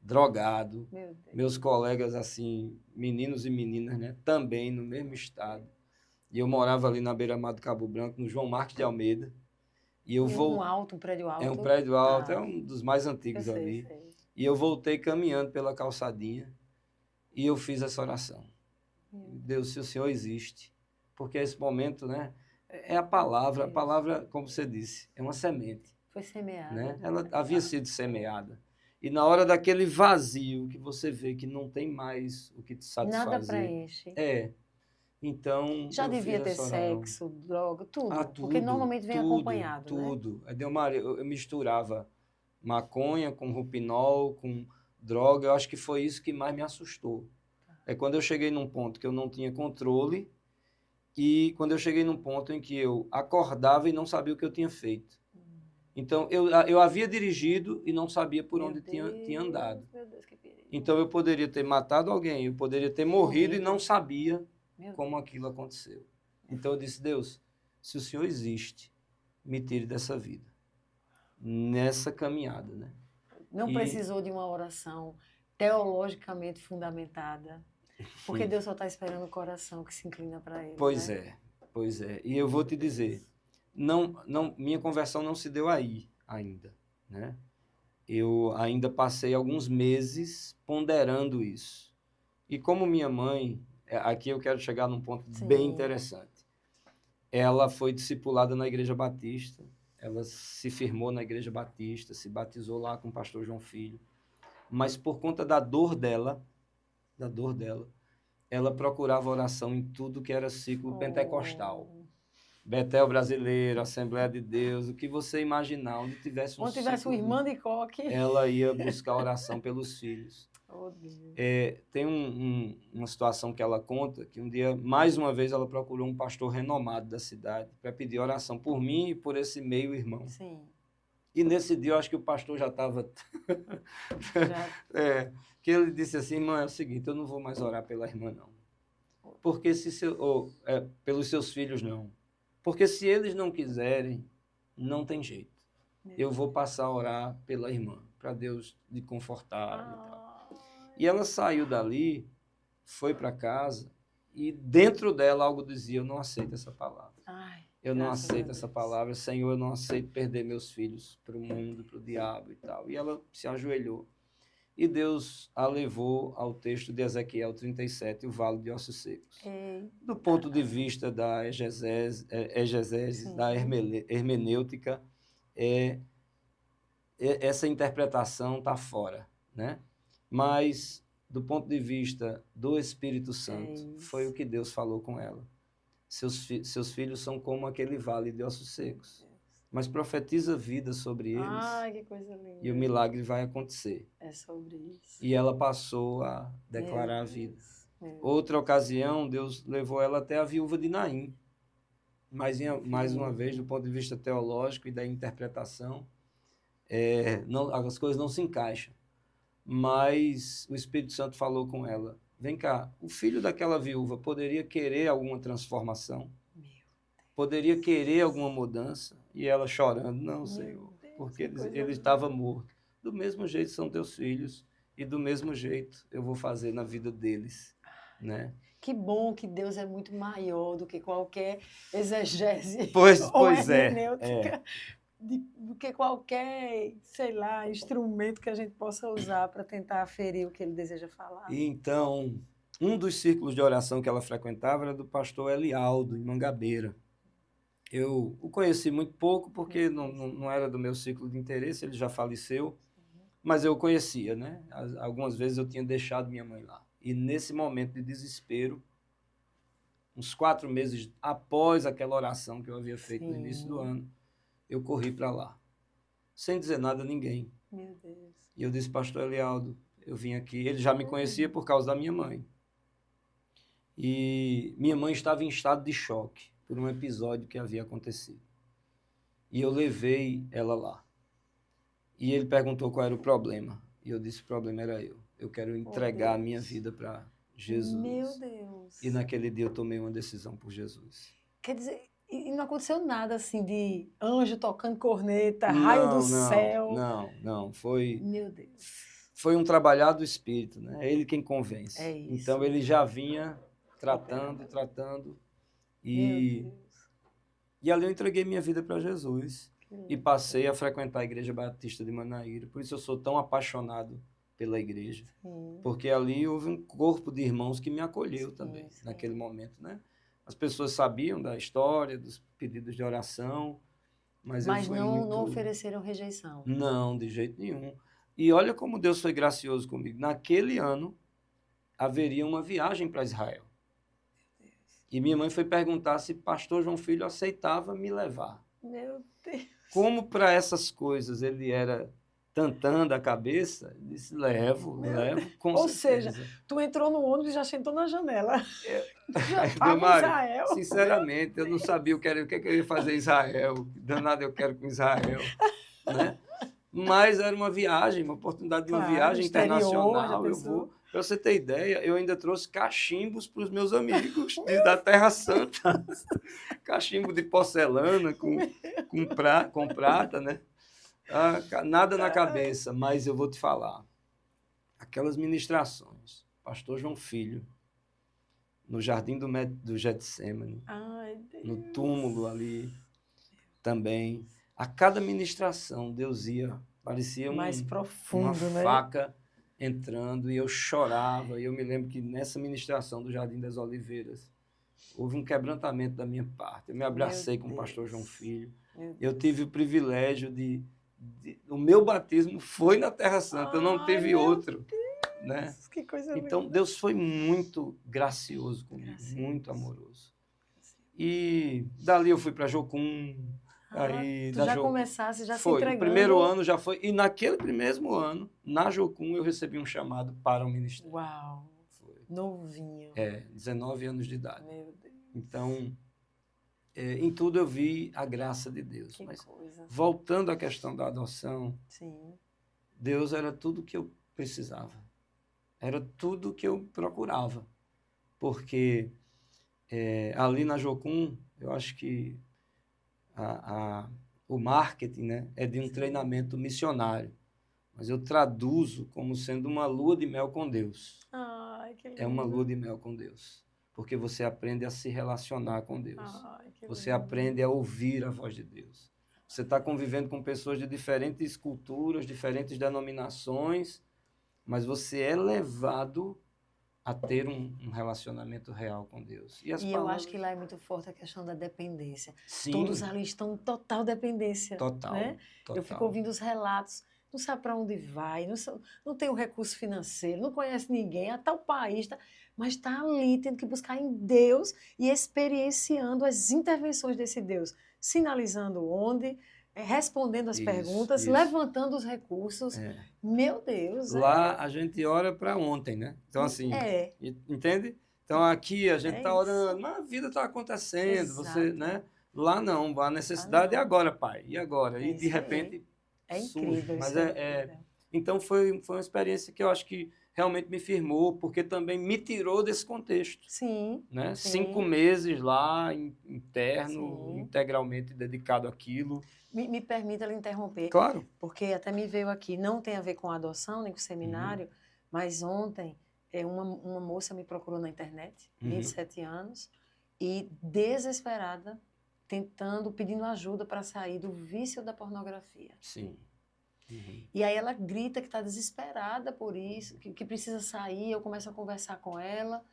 drogado.
Meu Deus.
Meus colegas, assim, meninos e meninas, né, também no mesmo estado. E eu morava ali na beira-mar do Cabo Branco, no João Marques de Almeida. E eu
Um prédio alto?
É um prédio alto,
Ah,
é um dos mais antigos
eu sei,
ali.
sei.
E eu voltei caminhando pela calçadinha e eu fiz essa oração. Deus, se o Senhor existe, porque esse momento, né, é a palavra, como você disse, é uma semente.
Foi semeada.
Né? Ela havia sido semeada. E na hora daquele vazio que você vê que não tem mais o que te satisfazer.
Nada preenche.
Então,
Já
eu
devia
fiz
ter
essa oração.
sexo, droga, tudo.
Tudo,
porque normalmente vem acompanhado,
tudo. Eu misturava maconha com Roupinol, com droga. Eu acho que foi isso que mais me assustou. É quando eu cheguei num ponto que eu não tinha controle e quando eu cheguei num ponto em que eu acordava e não sabia o que eu tinha feito. Então, eu havia dirigido e não sabia por onde tinha andado.
Meu Deus, que perigo.
Então, eu poderia ter matado alguém, eu poderia ter morrido e não sabia como aquilo aconteceu. Então, eu disse, Deus, se o Senhor existe, me tire dessa vida. Nessa caminhada, né?
Não precisou de uma oração teologicamente fundamentada, porque Deus só está esperando o coração que se inclina para Ele.
Pois é. E eu vou te dizer, minha conversão não se deu aí ainda, né? Eu ainda passei alguns meses ponderando isso. E como minha mãe, aqui eu quero chegar num ponto bem interessante. Ela foi discipulada na Igreja Batista, ela se firmou na Igreja Batista, se batizou lá com o pastor João Filho, mas por conta da dor dela, ela procurava oração em tudo que era ciclo pentecostal. Betel Brasileiro, Assembleia de Deus, o que você imaginar, onde tivesse
uma irmã de coque,
ela ia buscar oração pelos filhos.
Oh, Deus.
Tem uma situação que ela conta, que um dia, mais uma vez, ela procurou um pastor renomado da cidade para pedir oração por mim e por esse meio-irmão.
Sim.
E nesse dia, eu acho que o pastor já estava... que ele disse assim, irmã, é o seguinte, eu não vou mais orar pela irmã, não. Porque pelos seus filhos, não. Porque se eles não quiserem, não tem jeito. Eu vou passar a orar pela irmã, para Deus lhe confortar e tal. E ela saiu dali, foi para casa, e dentro dela algo dizia, eu não aceito essa palavra. Eu não aceito essa palavra, Senhor, eu não aceito perder meus filhos para o mundo, para o diabo e tal. E ela se ajoelhou. E Deus a levou ao texto de Ezequiel 37, o Vale de Ossos Secos. Do ponto de vista da exegese, da hermenêutica, essa interpretação está fora, né? Mas, do ponto de vista do Espírito Santo, foi o que Deus falou com ela. Seus filhos são como aquele vale de ossos secos. Mas profetiza vida sobre eles.
Que coisa linda.
E o milagre vai acontecer.
É sobre isso.
E ela passou a declarar a vida. Outra ocasião, Deus levou ela até a viúva de Naim. Mas, mais uma vez, do ponto de vista teológico e da interpretação, as coisas não se encaixam. Mas o Espírito Santo falou com ela, vem cá, o filho daquela viúva poderia querer alguma transformação? Poderia querer alguma mudança? E ela chorando, não, Senhor, porque ele estava morto. Do mesmo jeito são teus filhos e do mesmo jeito eu vou fazer na vida deles, né?
Que bom que Deus é muito maior do que qualquer exegese
pois
hermenêutica. Do que qualquer, sei lá, instrumento que a gente possa usar para tentar aferir o que ele deseja falar.
E então, um dos círculos de oração que ela frequentava era do pastor Elialdo, em Mangabeira. Eu o conheci muito pouco, porque não era do meu ciclo de interesse, ele já faleceu, mas eu o conhecia, né? Algumas vezes eu tinha deixado minha mãe lá. E nesse momento de desespero, uns 4 meses após aquela oração que eu havia feito no início do ano, eu corri para lá, sem dizer nada a ninguém.
Meu Deus.
E eu disse, pastor Elialdo, eu vim aqui. Ele já me conhecia por causa da minha mãe. E minha mãe estava em estado de choque por um episódio que havia acontecido. E eu levei ela lá. E ele perguntou qual era o problema. E eu disse, o problema era eu. Eu quero entregar a minha vida para Jesus.
Meu Deus.
E naquele dia eu tomei uma decisão por Jesus.
Quer dizer, e não aconteceu nada assim de anjo tocando corneta, raio do céu.
Não. Foi
Meu Deus.
um trabalhar do Espírito, né? É ele quem convence.
É isso.
Então ele já vinha tratando.
Meu
E
Deus.
ali eu entreguei minha vida para Jesus. E passei a frequentar a Igreja Batista de Manaíra. Por isso eu sou tão apaixonado pela igreja.
Sim.
Porque ali houve um corpo de irmãos que me acolheu
Sim,
também,
sim.
naquele momento, né? As pessoas sabiam da história, dos pedidos de oração, mas eu fui
não
muito...
ofereceram rejeição.
Não, de jeito nenhum. E olha como Deus foi gracioso comigo. Naquele ano, haveria uma viagem para Israel. E minha mãe foi perguntar se pastor João Filho aceitava me levar.
Meu Deus.
Como para essas coisas ele era tantã da cabeça, ele disse, levo, com
Ou
certeza.
seja, tu entrou no ônibus e já sentou na janela. Já
Aí,
estava em
Mário,
Israel.
sinceramente, eu não sabia o que é que eu ia fazer em Israel. Danado eu quero com Israel. Né? Mas era uma viagem, uma oportunidade de uma
Claro,
viagem
exterior,
internacional.
já
Eu
pensou?
vou. Para você ter ideia, eu ainda trouxe cachimbos para os meus amigos da Terra Santa. Cachimbo de porcelana com prata, né? Nada na cabeça, mas eu vou te falar. Aquelas ministrações, pastor João Filho, no jardim do Getsemane,
Ai, Deus.
no túmulo ali também. A cada ministração, Deus ia, parecia
Mais
uma
profundo, né?
faca entrando, e eu chorava. E eu me lembro que nessa ministração do Jardim das Oliveiras, houve um quebrantamento da minha parte. Eu me abracei com o pastor João Filho. Eu tive o privilégio o meu batismo foi na Terra Santa, eu não tive outro. Né?
Que coisa
então,
linda.
Deus foi muito gracioso comigo, muito amoroso. E dali eu fui para Jocum. Aí,
tu já começasse, já se
foi.
entregando.
O primeiro ano já foi. E naquele mesmo ano, na Jocum, eu recebi um chamado para o ministério.
Uau! Foi. Novinho.
19 anos de idade.
Meu Deus.
Então, em tudo eu vi a graça de Deus.
Que
Mas,
coisa.
voltando à questão da adoção,
sim.
Deus era tudo que eu precisava. Era tudo que eu procurava. Porque ali na Jocum, eu acho que o marketing, né, é de um treinamento missionário. Mas eu traduzo como sendo uma lua de mel com Deus.
Ai, que lindo.
É uma lua de mel com Deus. Porque você aprende a se relacionar com Deus.
Ai, que
você
lindo.
aprende a ouvir a voz de Deus. Você está convivendo com pessoas de diferentes culturas, diferentes denominações, mas você é levado a ter um relacionamento real com Deus. E
eu acho que lá é muito forte a questão da dependência.
Sim.
Todos ali estão em total dependência.
Total,
né?
total.
Eu fico ouvindo os relatos, não sabe para onde vai, não tem o recurso financeiro, não conhece ninguém, a tal país, mas está ali tendo que buscar em Deus e experienciando as intervenções desse Deus, sinalizando onde, respondendo as perguntas, levantando os recursos. Meu Deus.
Lá a gente ora para ontem, né? Então, assim, entende? Então, aqui a gente está orando, mas a vida está acontecendo,
Exato.
você, né? Lá não, a necessidade é agora, pai, e agora? E de repente surge.
Incrível,
mas
incrível.
Então, foi uma experiência que eu acho que realmente me firmou, porque também me tirou desse contexto.
Sim.
Né?
Sim.
5 meses lá, interno, integralmente dedicado àquilo.
Me permita lhe interromper.
Claro.
Porque até me veio aqui, não tem a ver com a adoção, nem com o seminário, mas ontem uma moça me procurou na internet, 27 anos, e desesperada, pedindo ajuda para sair do vício da pornografia.
Sim.
E aí ela grita que está desesperada por isso, que precisa sair, eu começo a conversar com ela,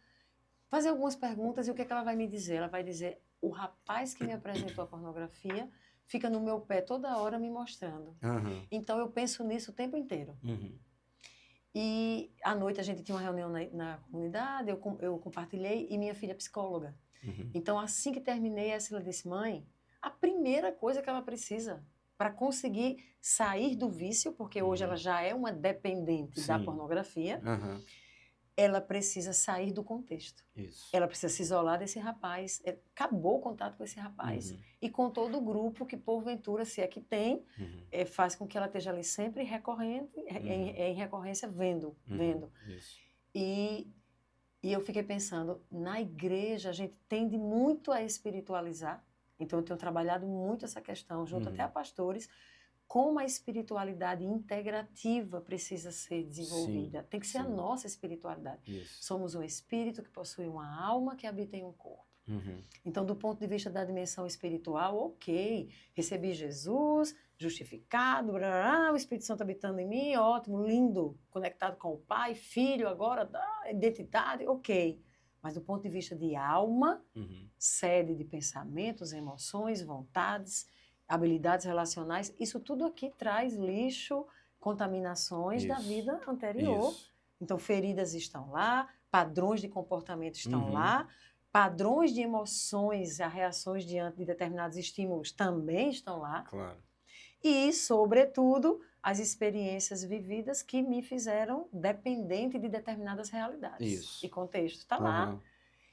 fazer algumas perguntas, e o que ela vai me dizer? Ela vai dizer, o rapaz que me apresentou a pornografia fica no meu pé toda hora me mostrando. Então eu penso nisso o tempo inteiro. E à noite a gente tinha uma reunião na comunidade, eu compartilhei, e minha filha é psicóloga. Então assim que terminei, ela disse, mãe, a primeira coisa que ela precisa para conseguir sair do vício, porque hoje ela já é uma dependente da pornografia, ela precisa sair do contexto.
Isso.
Ela precisa se isolar desse rapaz. Acabou o contato com esse rapaz. E com todo o grupo que, porventura, se é que tem, faz com que ela esteja ali sempre em recorrência, vendo.
Isso.
E E eu fiquei pensando, na igreja a gente tende muito a espiritualizar, então eu tenho trabalhado muito essa questão, junto até a pastores, como a espiritualidade integrativa precisa ser desenvolvida. Tem que ser a nossa espiritualidade.
Isso.
Somos um espírito que possui uma alma que habita em um corpo. Então, do ponto de vista da dimensão espiritual, ok, recebi Jesus, justificado, blá, blá, blá, o Espírito Santo habitando em mim, ótimo, lindo, conectado com o Pai, Filho, agora, identidade, ok. Mas do ponto de vista de alma, sede de pensamentos, emoções, vontades, habilidades relacionais, isso tudo aqui traz lixo, contaminações da vida anterior. Então, feridas estão lá, padrões de comportamento estão lá, padrões de emoções, reações diante de determinados estímulos também estão lá.
Claro.
E, sobretudo, as experiências vividas que me fizeram dependente de determinadas realidades. E contexto está lá.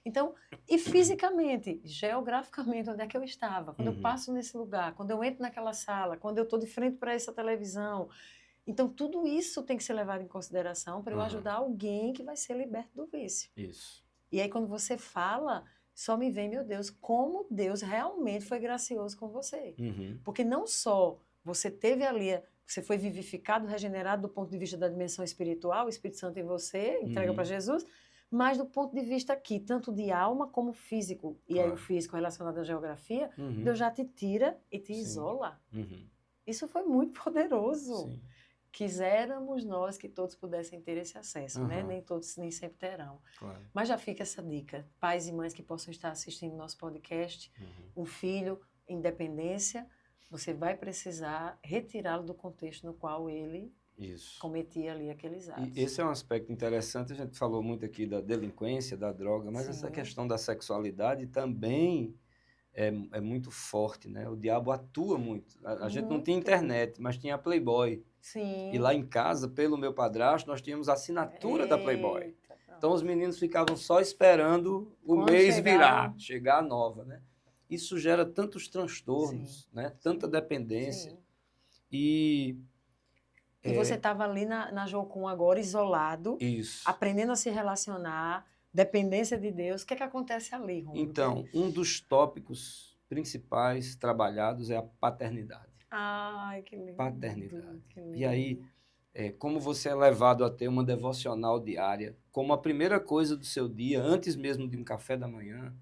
Então, e fisicamente, geograficamente, onde é que eu estava? Quando eu passo nesse lugar, quando eu entro naquela sala, quando eu estou de frente para essa televisão. Então, tudo isso tem que ser levado em consideração para eu ajudar alguém que vai ser liberto do vício.
Isso.
E aí, quando você fala, só me vem, meu Deus, como Deus realmente foi gracioso com você. Porque não só você teve ali, você foi vivificado, regenerado do ponto de vista da dimensão espiritual, o Espírito Santo em você, entrega para Jesus, mas do ponto de vista aqui, tanto de alma como físico, e aí o físico relacionado à geografia, Deus já te tira e te isola. Isso foi muito poderoso.
Sim.
Quiséramos nós que todos pudessem ter esse acesso, né? Nem todos, nem sempre terão.
Claro.
Mas já fica essa dica. Pais e mães que possam estar assistindo nosso podcast, um filho em dependência, você vai precisar retirá-lo do contexto no qual ele cometia ali aqueles atos.
E esse é um aspecto interessante, a gente falou muito aqui da delinquência, da droga, mas essa questão da sexualidade também é muito forte, né? O diabo atua muito. A gente não tinha internet, mas tinha a Playboy.
Sim.
E lá em casa, pelo meu padrasto, nós tínhamos a assinatura da Playboy. Então os meninos ficavam só esperando o mês virar, chegar a nova, né? Isso gera tantos transtornos, né? Tanta dependência. E
você estava ali na Jocum agora, isolado, aprendendo a se relacionar, dependência de Deus. O que é que acontece ali, Rômulo?
Então, um dos tópicos principais trabalhados é a paternidade.
Ai, que lindo.
Paternidade. Que lindo. E aí, como você é levado a ter uma devocional diária, como a primeira coisa do seu dia, antes mesmo de um café da manhã,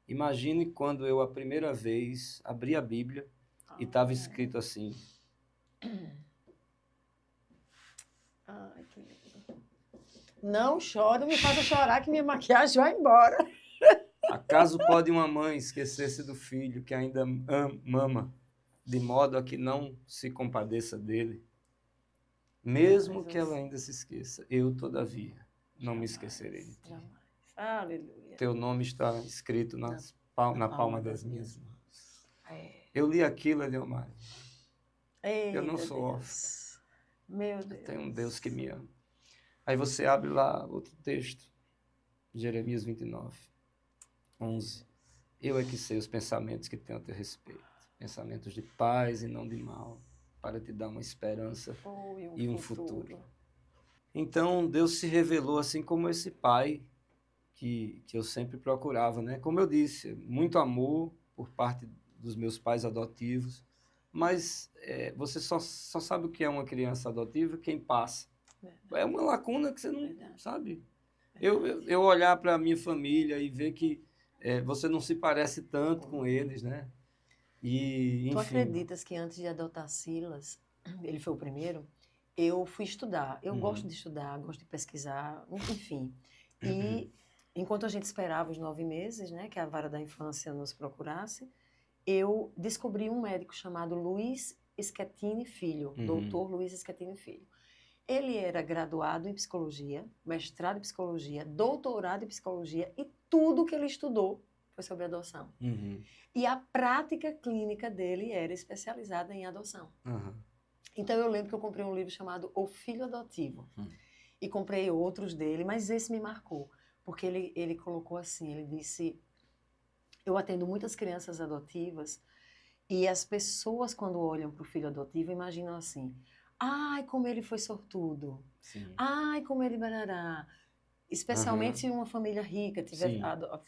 imagine quando eu, a primeira vez, abri a Bíblia e estava escrito assim...
Ai, que lindo. Não chore, me faça chorar que minha maquiagem vai embora.
Acaso pode uma mãe esquecer-se do filho que ainda mama, de modo a que não se compadeça dele? Mesmo que ela ainda se esqueça, eu, todavia, não me esquecerei de ti.
Jamais. Aleluia.
Teu nome está escrito na palma das minhas mãos. Eu li aquilo, Eliomar. Eu não sou órfão.
Meu Deus.
Eu tenho um Deus que me ama. Aí você abre lá outro texto, Jeremias 29, 11. Eu é que sei os pensamentos que tenho a teu respeito. Pensamentos de paz e não de mal, para te dar uma esperança e um futuro. Então, Deus se revelou assim como esse pai que eu sempre procurava, né? Como eu disse, muito amor por parte dos meus pais adotivos, mas você só sabe o que é uma criança adotiva quem passa. É uma lacuna que você não sabe. Eu olhar para a minha família e ver que você não se parece tanto com eles, né? E, enfim.
Tu acreditas que antes de adotar Silas, ele foi o primeiro, eu fui estudar. Eu gosto de estudar, gosto de pesquisar, enfim. E enquanto a gente esperava os 9 meses, né, que a vara da infância nos procurasse, eu descobri um médico chamado Luiz Schettini Filho, doutor Luiz Schettini Filho. Ele era graduado em psicologia, mestrado em psicologia, doutorado em psicologia e tudo que ele estudou foi sobre adoção. E a prática clínica dele era especializada em adoção. Então eu lembro que eu comprei um livro chamado O Filho Adotivo e comprei outros dele, mas esse me marcou, porque ele colocou assim, ele disse, eu atendo muitas crianças adotivas e as pessoas quando olham para o filho adotivo imaginam assim, ai, como ele foi sortudo. Sim. Ai, como ele barará. Especialmente se uma família rica tiver
Sim.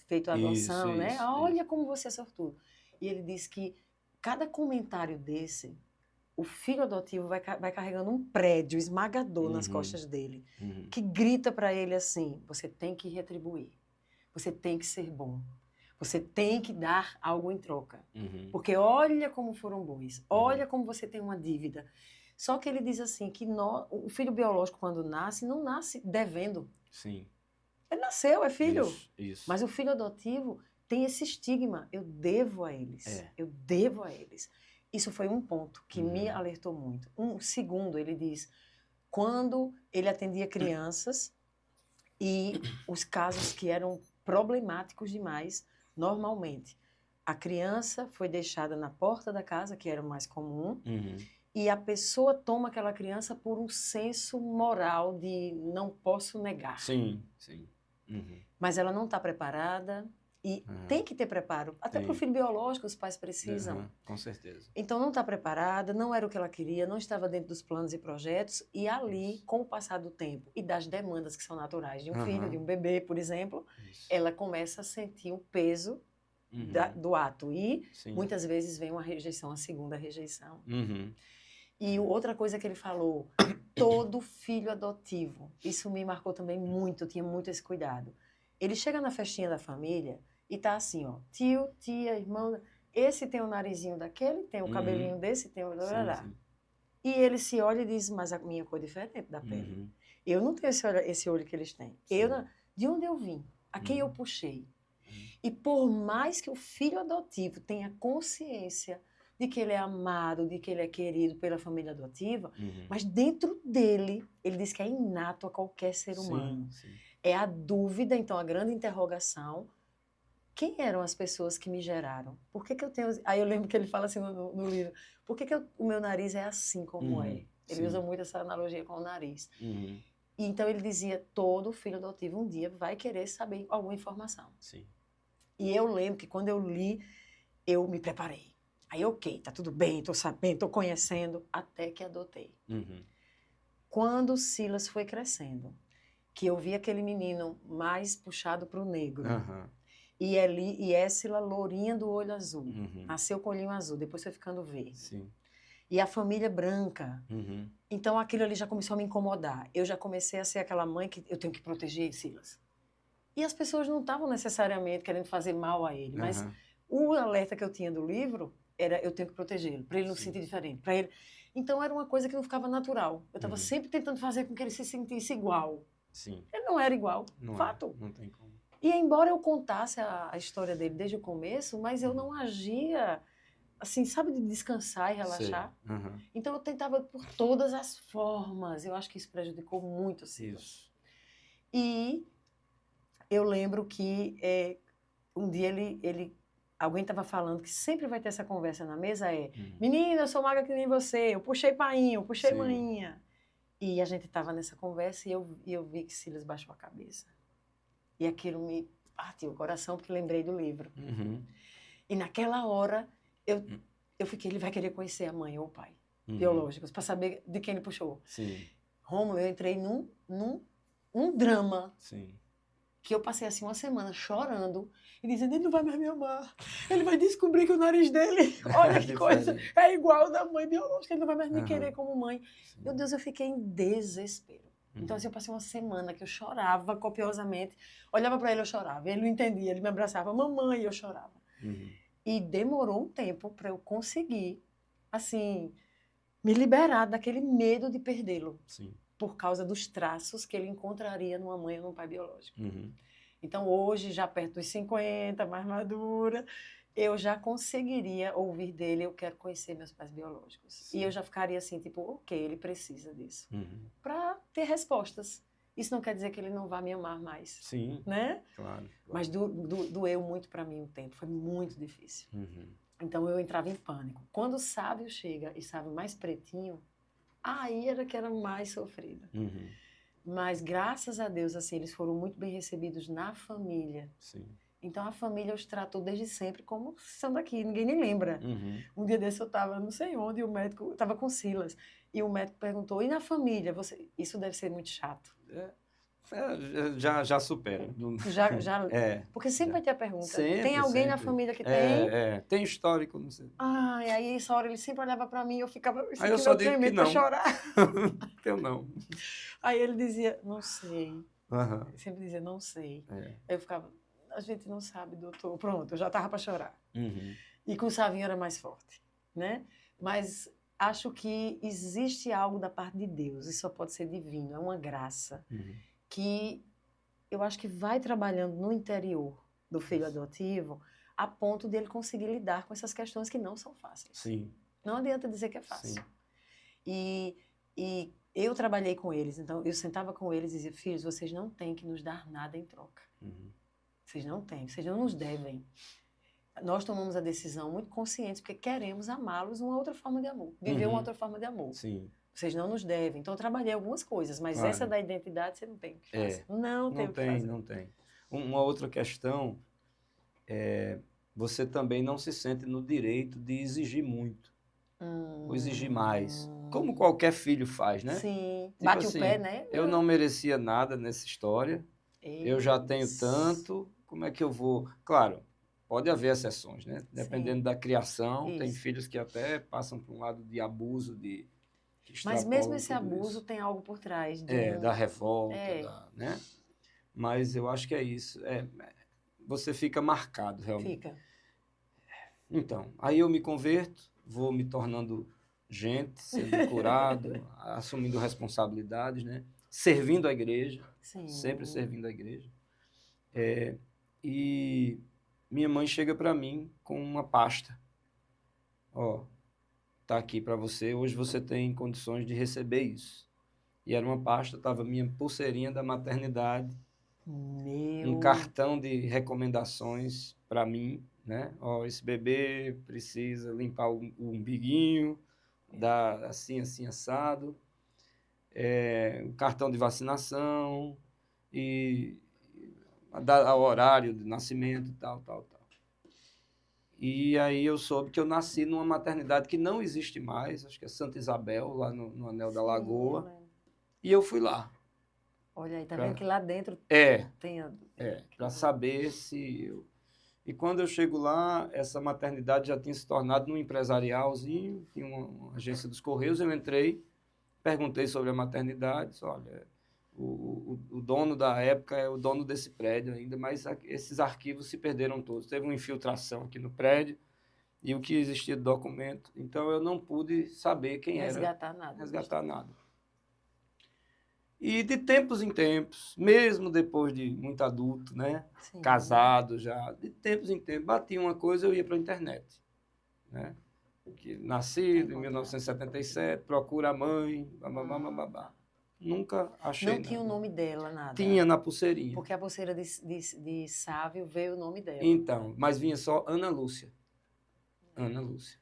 feito a adoção, né?
Isso,
Olha como você é sortudo. E ele diz que cada comentário desse, o filho adotivo vai carregando um prédio esmagador nas costas dele, que grita para ele assim: você tem que retribuir, você tem que ser bom, você tem que dar algo em troca. Porque olha como foram bons, olha como você tem uma dívida. Só que ele diz assim que o filho biológico, quando nasce, não nasce devendo.
Sim.
Ele nasceu, é filho.
Isso.
Mas o filho adotivo tem esse estigma. Eu devo a eles. Eu devo a eles. Isso foi um ponto que me alertou muito. Um segundo, ele diz, quando ele atendia crianças e os casos que eram problemáticos demais, normalmente, a criança foi deixada na porta da casa, que era o mais comum, e a pessoa toma aquela criança por um senso moral de não posso negar.
Sim.
Mas ela não está preparada e tem que ter preparo. Até para o filho biológico os pais precisam.
Com certeza.
Então não está preparada, não era o que ela queria, não estava dentro dos planos e projetos. E ali, com o passar do tempo e das demandas que são naturais de um filho, de um bebê, por exemplo, ela começa a sentir o peso do ato. E muitas vezes vem uma rejeição, a segunda rejeição. E outra coisa que ele falou, todo filho adotivo, isso me marcou também muito, eu tinha muito esse cuidado. Ele chega na festinha da família e tá assim, ó, tio, tia, irmão, esse tem o narizinho daquele, tem o cabelinho desse, tem o...
Sim.
E ele se olha e diz, mas a minha cor é diferente da pele. Eu não tenho esse olho que eles têm. De onde eu vim? A quem eu puxei? E por mais que o filho adotivo tenha consciência de que ele é amado, de que ele é querido pela família adotiva, mas dentro dele, ele diz que é inato a qualquer ser humano. É a dúvida, então, a grande interrogação, quem eram as pessoas que me geraram? Por que eu tenho... Aí eu lembro que ele fala assim no livro, por que o meu nariz é assim como é? Ele usa muito essa analogia com o nariz. E então ele dizia, todo filho adotivo um dia vai querer saber alguma informação. E eu lembro que quando eu li, eu me preparei. Aí, ok, tá tudo bem, tô sabendo, tô conhecendo, até que adotei. Quando o Silas foi crescendo, que eu vi aquele menino mais puxado pro negro, e Éssila lourinha do olho azul, nasceu com o olhinho azul, depois foi ficando verde. E a família branca. Então, aquilo ali já começou a me incomodar. Eu já comecei a ser aquela mãe que eu tenho que proteger Silas. E as pessoas não estavam necessariamente querendo fazer mal a ele, mas o alerta que eu tinha do livro era eu tenho que protegê-lo, para ele não se sentir diferente. Então, era uma coisa que não ficava natural. Eu estava sempre tentando fazer com que ele se sentisse igual. Ele não era igual, fato.
Não tem como.
E embora eu contasse a história dele desde o começo, mas eu não agia, assim, sabe, de descansar e relaxar. Então, eu tentava por todas as formas. Eu acho que isso prejudicou muito o Silas. E eu lembro que um dia alguém estava falando que sempre vai ter essa conversa na mesa, menina, eu sou magra que nem você, eu puxei painho, eu puxei maninha. E a gente estava nessa conversa e eu vi que Silas baixou a cabeça. E aquilo me partiu o coração, porque lembrei do livro. E naquela hora, eu fiquei, ele vai querer conhecer a mãe ou o pai biológicos, para saber de quem ele puxou. Rômulo, eu entrei num drama. Que eu passei assim uma semana chorando e dizendo, ele não vai mais me amar, ele vai descobrir que o nariz dele, olha que coisa, é igual ao da mãe biológica, ele não vai mais me querer como mãe. Meu Deus, eu fiquei em desespero. Então assim, eu passei uma semana que eu chorava copiosamente, olhava para ele, eu chorava, ele não entendia, ele me abraçava, mamãe, e eu chorava. E demorou um tempo para eu conseguir, assim, me liberar daquele medo de perdê-lo. Por causa dos traços que ele encontraria numa mãe ou num pai biológico. Então, hoje, já perto dos 50, mais madura, eu já conseguiria ouvir dele, eu quero conhecer meus pais biológicos. E eu já ficaria assim, tipo, ok, ele precisa disso. Para ter respostas. Isso não quer dizer que ele não vá me amar mais. Né?
Claro.
Mas doeu muito para mim o tempo, foi muito difícil. Então, eu entrava em pânico. Quando o sábio chega e sabe mais pretinho, aí era que era mais sofrido. Mas, graças a Deus, assim, eles foram muito bem recebidos na família. Então, a família os tratou desde sempre como são daqui, ninguém nem lembra. Um dia desse eu estava não sei onde, e o médico estava com Silas. E o médico perguntou, e na família? Isso deve ser muito chato.
Já supera.
Já,
É,
porque sempre
já.
vai ter a pergunta.
Sempre,
Tem alguém na
sempre.
família que tem?
Tem histórico, não sei.
Ah, e aí essa hora ele sempre olhava para mim e eu ficava
Aí eu
sentindo
só
eu
digo que
tremendo para
não.
chorar.
Eu não.
Aí ele dizia, não sei.
Aham.
Ele sempre dizia, não sei.
É.
Aí eu ficava, a gente não sabe, doutor. Pronto, eu já estava para chorar.
Uhum.
E com o Savinho era mais forte, né? Mas acho que existe algo da parte de Deus, e só pode ser divino, é uma graça,
Uhum.
que eu acho que vai trabalhando no interior do filho adotivo a ponto dele conseguir lidar com essas questões que não são fáceis.
Sim.
Não adianta dizer que é fácil.
Sim.
E eu trabalhei com eles, então eu sentava com eles e dizia, filhos, vocês não têm que nos dar nada em troca.
Uhum.
Vocês não têm, vocês não nos devem. Nós tomamos a decisão muito conscientes, porque queremos amá-los uma outra forma de amor, viver uma outra forma de amor.
Sim.
Vocês não nos devem. Então, eu trabalhei algumas coisas, mas
Claro.
essa da identidade você não tem o que fazer. Não tem o que fazer.
Não tem. Uma outra questão é você também não se sente no direito de exigir muito, ou exigir mais, como qualquer filho faz, né?
Sim,
Tipo
bate
assim,
o pé, né?
eu não merecia nada nessa história, eu já tenho
Isso.
tanto, como é que eu vou... Claro, pode haver exceções, né? Dependendo
Sim.
da criação, tem
Isso.
filhos que até passam por um lado de abuso, que
Mas mesmo
extrapolam
esse
tudo
abuso
isso.
tem algo por trás.
Da revolta,
É.
né? Mas eu acho que é isso. Você fica marcado, realmente.
Fica.
Então, aí eu me converto, vou me tornando gente, sendo curado, assumindo responsabilidades, né? Servindo a igreja,
Sim.
sempre servindo a igreja. E minha mãe chega para mim com uma pasta. Ó, tá aqui para você, hoje você tem condições de receber isso. E era uma pasta, tava minha pulseirinha da maternidade, um cartão de recomendações para mim, né? Ó, esse bebê precisa limpar o umbiguinho, dar assim, assim, assado, um cartão de vacinação e dar o horário de nascimento, tal, tal, tal. E aí eu soube que eu nasci numa maternidade que não existe mais, acho que é Santa Isabel, lá no Anel da Lagoa, e eu fui lá.
Olha aí, tá vendo que lá dentro tem
para saber se eu... E quando eu chego lá, essa maternidade já tinha se tornado num empresarialzinho, tinha uma agência dos Correios, eu entrei, perguntei sobre a maternidade, disse, olha, o dono da época é o dono desse prédio ainda, mas esses arquivos se perderam todos. Teve uma infiltração aqui no prédio e o que existia de documento, então eu não pude saber quem
resgatar
era.
nada.
Resgatar nada. E de tempos em tempos, mesmo depois de muito adulto, né?
Sim.
Casado já, de tempos em tempos, batia uma coisa, eu ia para a internet, né? Nascido em 1977, procura a mãe, babá. Nunca achei
Não tinha o nome dela, nada.
Tinha na pulseirinha.
Porque a pulseira de Sávio veio o nome dela.
Então, mas vinha só Ana Lúcia. Ana Lúcia.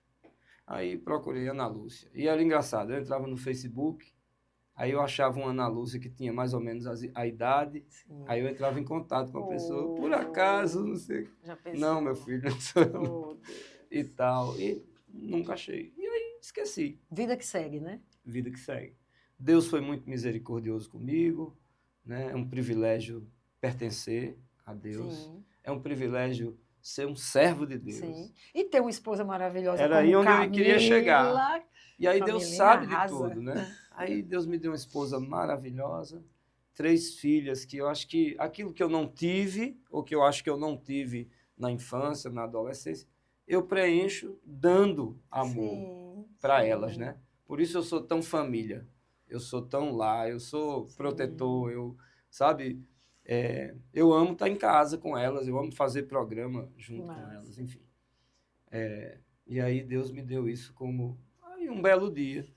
Aí procurei Ana Lúcia. E era engraçado, eu entrava no Facebook, aí eu achava uma Ana Lúcia que tinha mais ou menos a idade,
Sim.
aí eu entrava em contato com a pessoa, por acaso, não sei.
Já pensou?
Não, meu filho, não sou eu. E tal. E nunca achei. E aí esqueci.
Vida que segue, né?
Vida que segue. Deus foi muito misericordioso comigo, né? É um privilégio pertencer a Deus.
Sim.
É um privilégio ser um servo de Deus.
Sim. E ter uma esposa maravilhosa
Era
como
aí onde
Camila.
eu queria chegar. E aí Deus sabe
arrasa.
de tudo, né? Aí Deus me deu uma esposa maravilhosa, 3 filhas que eu acho que aquilo que eu não tive, ou que eu acho que eu não tive na infância, na adolescência, eu preencho dando amor para elas, né? Por isso eu sou tão família. Eu sou tão lá, eu sou protetor, sabe? Eu amo estar em casa com elas, eu amo fazer programa junto com elas, enfim. E aí Deus me deu isso como um belo dia.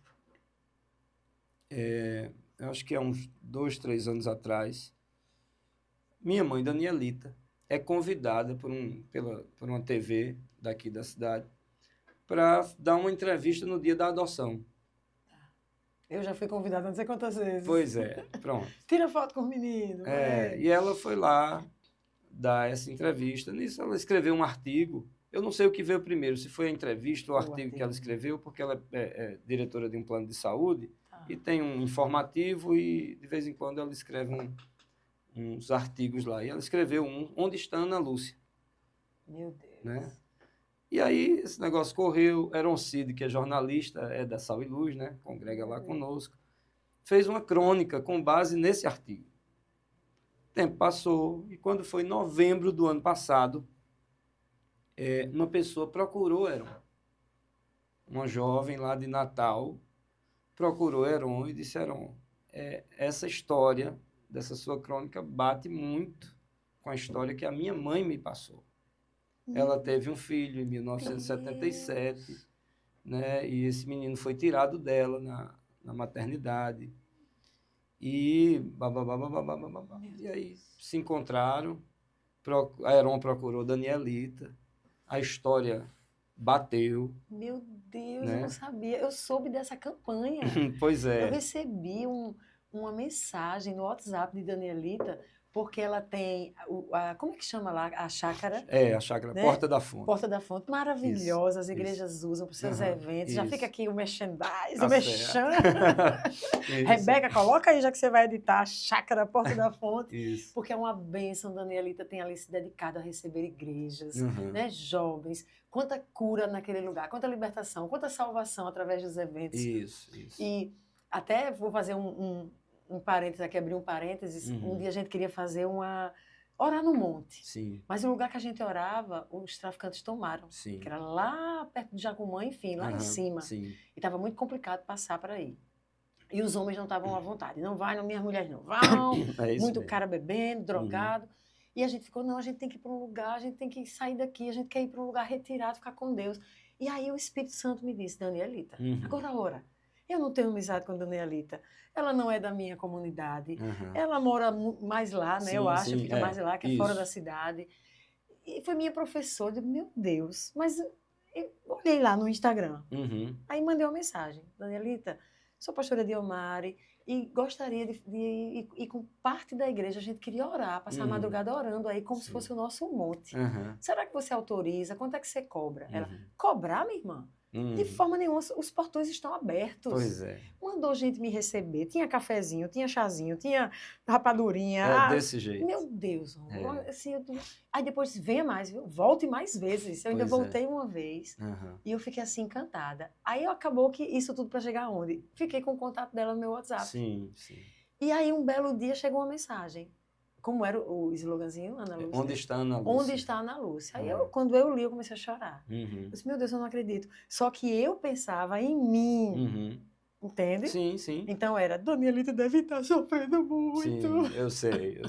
Eu acho que há uns 2, 3 anos atrás, minha mãe, Danielita, é convidada por uma TV daqui da cidade para dar uma entrevista no dia da adoção.
Eu já fui convidada não sei quantas vezes.
Pois é, pronto.
Tira foto com o menino.
E ela foi lá dar essa entrevista. Nisso ela escreveu um artigo. Eu não sei o que veio primeiro, se foi a entrevista ou o artigo que ela escreveu, porque ela é diretora de um plano de saúde e tem um informativo e de vez em quando ela escreve uns artigos lá. E ela escreveu um, Onde está Ana Lúcia?
Meu Deus.
Né? E aí esse negócio correu. Heron Cid, que é jornalista, é da Sal e Luz, né? Congrega lá conosco. Fez uma crônica com base nesse artigo. O tempo passou e quando foi novembro do ano passado, uma pessoa procurou Heron. Uma jovem lá de Natal procurou Heron e disse, Heron, essa história dessa sua crônica bate muito com a história que a minha mãe me passou. Ela teve um filho em 1977, né? E esse menino foi tirado dela na maternidade. E e aí se encontraram, a Heron procurou Danielita, a história bateu.
Meu Deus,
né?
eu não sabia. Eu soube dessa campanha.
Pois
Eu
é.
recebi uma mensagem no WhatsApp de Danielita, porque ela tem, como é que chama lá? A chácara,
A chácara
né?
Porta da Fonte.
Porta da Fonte, maravilhosa, as
Isso.
igrejas usam para os seus
Aham,
eventos. Já
isso.
fica aqui o merchandise,
Tá
o merchan.
Isso.
Rebeca, coloca aí, já que você vai editar, a chácara Porta da Fonte,
Isso.
porque é uma bênção. Danielita tem ali se dedicado a receber igrejas,
Uhum.
né, jovens. Quanta cura naquele lugar, quanta libertação, quanta salvação através dos eventos.
Isso.
E até vou fazer um parênteses aqui, abrir um parênteses.
Uhum.
Um dia a gente queria fazer orar no monte.
Sim.
Mas o lugar que a gente orava, os traficantes tomaram.
Sim.
Que era lá perto de Jacumã, enfim, lá em cima.
Sim.
E estava muito complicado passar para aí. E os homens não estavam à vontade. Não vai, não, minhas mulheres não vão.
Isso
Muito
mesmo.
cara bebendo, drogado. E a gente ficou, não, a gente tem que ir para um lugar, a gente tem que sair daqui, a gente quer ir para um lugar retirado, ficar com Deus. E aí o Espírito Santo me disse, Danielita, agora ora. Eu não tenho amizade com a Danielita. Ela não é da minha comunidade. Ela mora mais lá, né?
Sim,
eu acho,
sim,
fica mais lá, que é fora
isso.
da cidade. E foi minha professora. Eu digo, meu Deus. Mas eu olhei lá no Instagram. Aí mandei uma mensagem. Danielita, sou pastora Diomari e gostaria de ir com parte da igreja. A gente queria orar, passar a madrugada orando aí, como se fosse o nosso monte. Será que você autoriza? Quanto é que você cobra? Ela, cobrar, minha irmã? De forma nenhuma, os portões estão abertos.
Pois é.
Mandou gente me receber. Tinha cafezinho, tinha chazinho, tinha rapadurinha.
Desse jeito.
Meu Deus. Assim, aí depois, venha mais, viu? Volte mais vezes. Eu ainda voltei uma vez. E eu fiquei assim, encantada. Aí acabou que isso tudo para chegar aonde? Fiquei com o contato dela no meu WhatsApp.
Sim.
E aí, um belo dia, chegou uma mensagem. Como era o sloganzinho, Ana Lúcia?
Onde está Ana Lúcia?
Onde está Ana Lúcia? Aí, quando eu li, eu comecei a chorar. Eu disse, meu Deus, eu não acredito. Só que eu pensava em mim. Entende?
Sim.
Então era, Danielita deve estar sofrendo muito.
Sim, eu sei.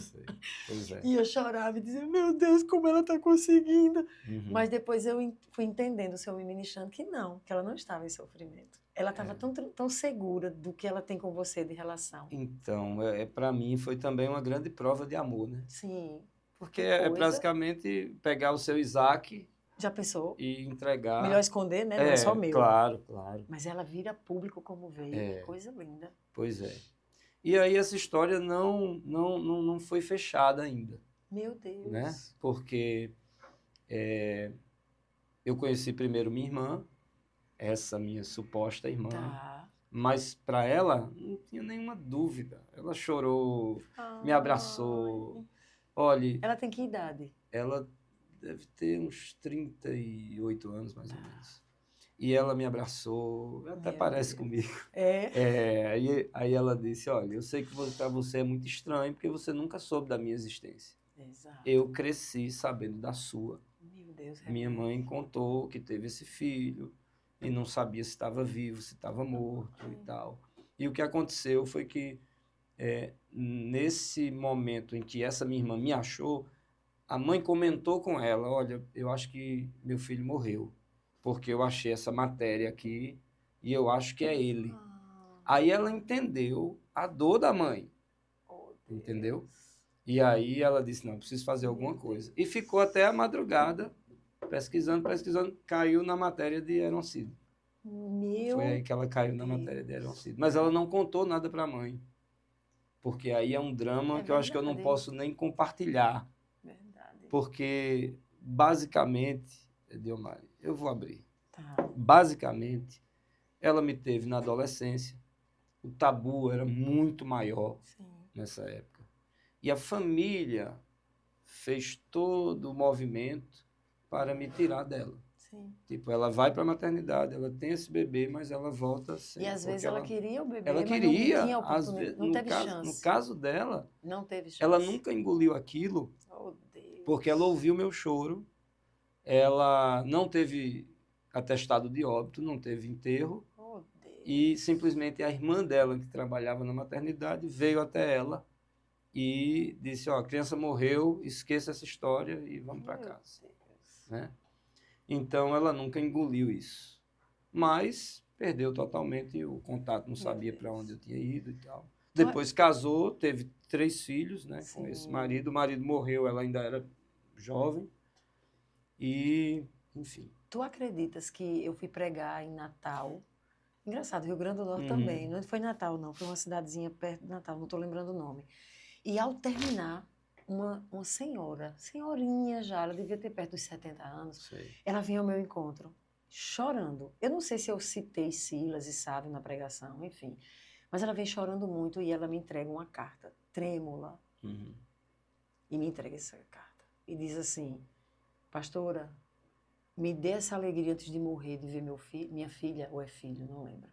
Pois é.
E eu chorava e dizia, meu Deus, como ela está conseguindo. Mas depois eu fui entendendo, o Senhor me ministrando, que ela não estava em sofrimento. Ela estava tão segura do que ela tem com você de relação.
Então, para mim foi também uma grande prova de amor, né?
Sim.
Porque é basicamente pegar o seu Isaac...
Já pensou?
E entregar...
Melhor esconder, né? Não é só meu.
Claro.
Mas ela vira público como veio. Coisa linda.
Pois é. E aí essa história não foi fechada ainda.
Meu Deus.
Né? Porque eu conheci primeiro minha irmã, essa minha suposta irmã.
Tá.
Mas para ela não tinha nenhuma dúvida. Ela chorou, me abraçou. Olha...
Ela tem que idade?
Ela deve ter uns 38 anos, mais ou menos. E ela me abraçou, até parece comigo. Aí ela disse, olha, eu sei que para você é muito estranho, porque você nunca soube da minha existência.
Exato.
Eu cresci sabendo da sua.
Meu Deus.
Minha mãe contou que teve esse filho, e não sabia se estava vivo, se estava morto e tal. E o que aconteceu foi que, nesse momento em que essa minha irmã me achou, a mãe comentou com ela, olha, eu acho que meu filho morreu, porque eu achei essa matéria aqui e eu acho que é ele. Aí ela entendeu a dor da mãe, entendeu? E aí ela disse, não, preciso fazer alguma coisa. E ficou até a madrugada, pesquisando, caiu na matéria de Heron Cid. Foi aí que ela caiu na matéria de Heron Cid. Mas ela não contou nada para a mãe, porque aí é um drama que eu acho que eu não posso nem compartilhar. Porque, basicamente, Diomari, eu vou abrir. Basicamente, ela me teve na adolescência. O tabu era muito maior nessa época. E a família fez todo o movimento para me tirar dela.
Sim.
Tipo, ela vai para a maternidade, ela tem esse bebê, mas ela volta sem.
E às vezes ela queria o bebê,
Ela
mas não
queria,
tinha
às
oportunidade,
vezes,
não teve
no
chance.
caso dela,
Não teve chance.
ela nunca engoliu aquilo,
Oh, Deus.
porque ela ouviu meu choro, ela não teve atestado de óbito, não teve enterro,
Oh, Deus.
e simplesmente a irmã dela, que trabalhava na maternidade, veio até ela e disse, ó, a criança morreu, esqueça essa história e vamos para casa.
Deus.
Né? Então, ela nunca engoliu isso. Mas perdeu totalmente o contato, não sabia para onde eu tinha ido e tal. Depois casou, teve 3 filhos, né, com esse marido. O marido morreu, ela ainda era jovem. E, enfim.
Tu acreditas que eu fui pregar em Natal? Engraçado, Rio Grande do Norte também. Não foi Natal, não. Foi uma cidadezinha perto de Natal, não estou lembrando o nome. E ao terminar, uma senhorinha já, ela devia ter perto dos 70 anos,
Sei.
ela vinha ao meu encontro, chorando. Eu não sei se eu citei Silas e Sávio na pregação, enfim. Mas ela vem chorando muito e ela me entrega uma carta trêmula. E me entrega essa carta. E diz assim, pastora, me dê essa alegria antes de morrer, de ver minha filha, ou é filho, não lembro.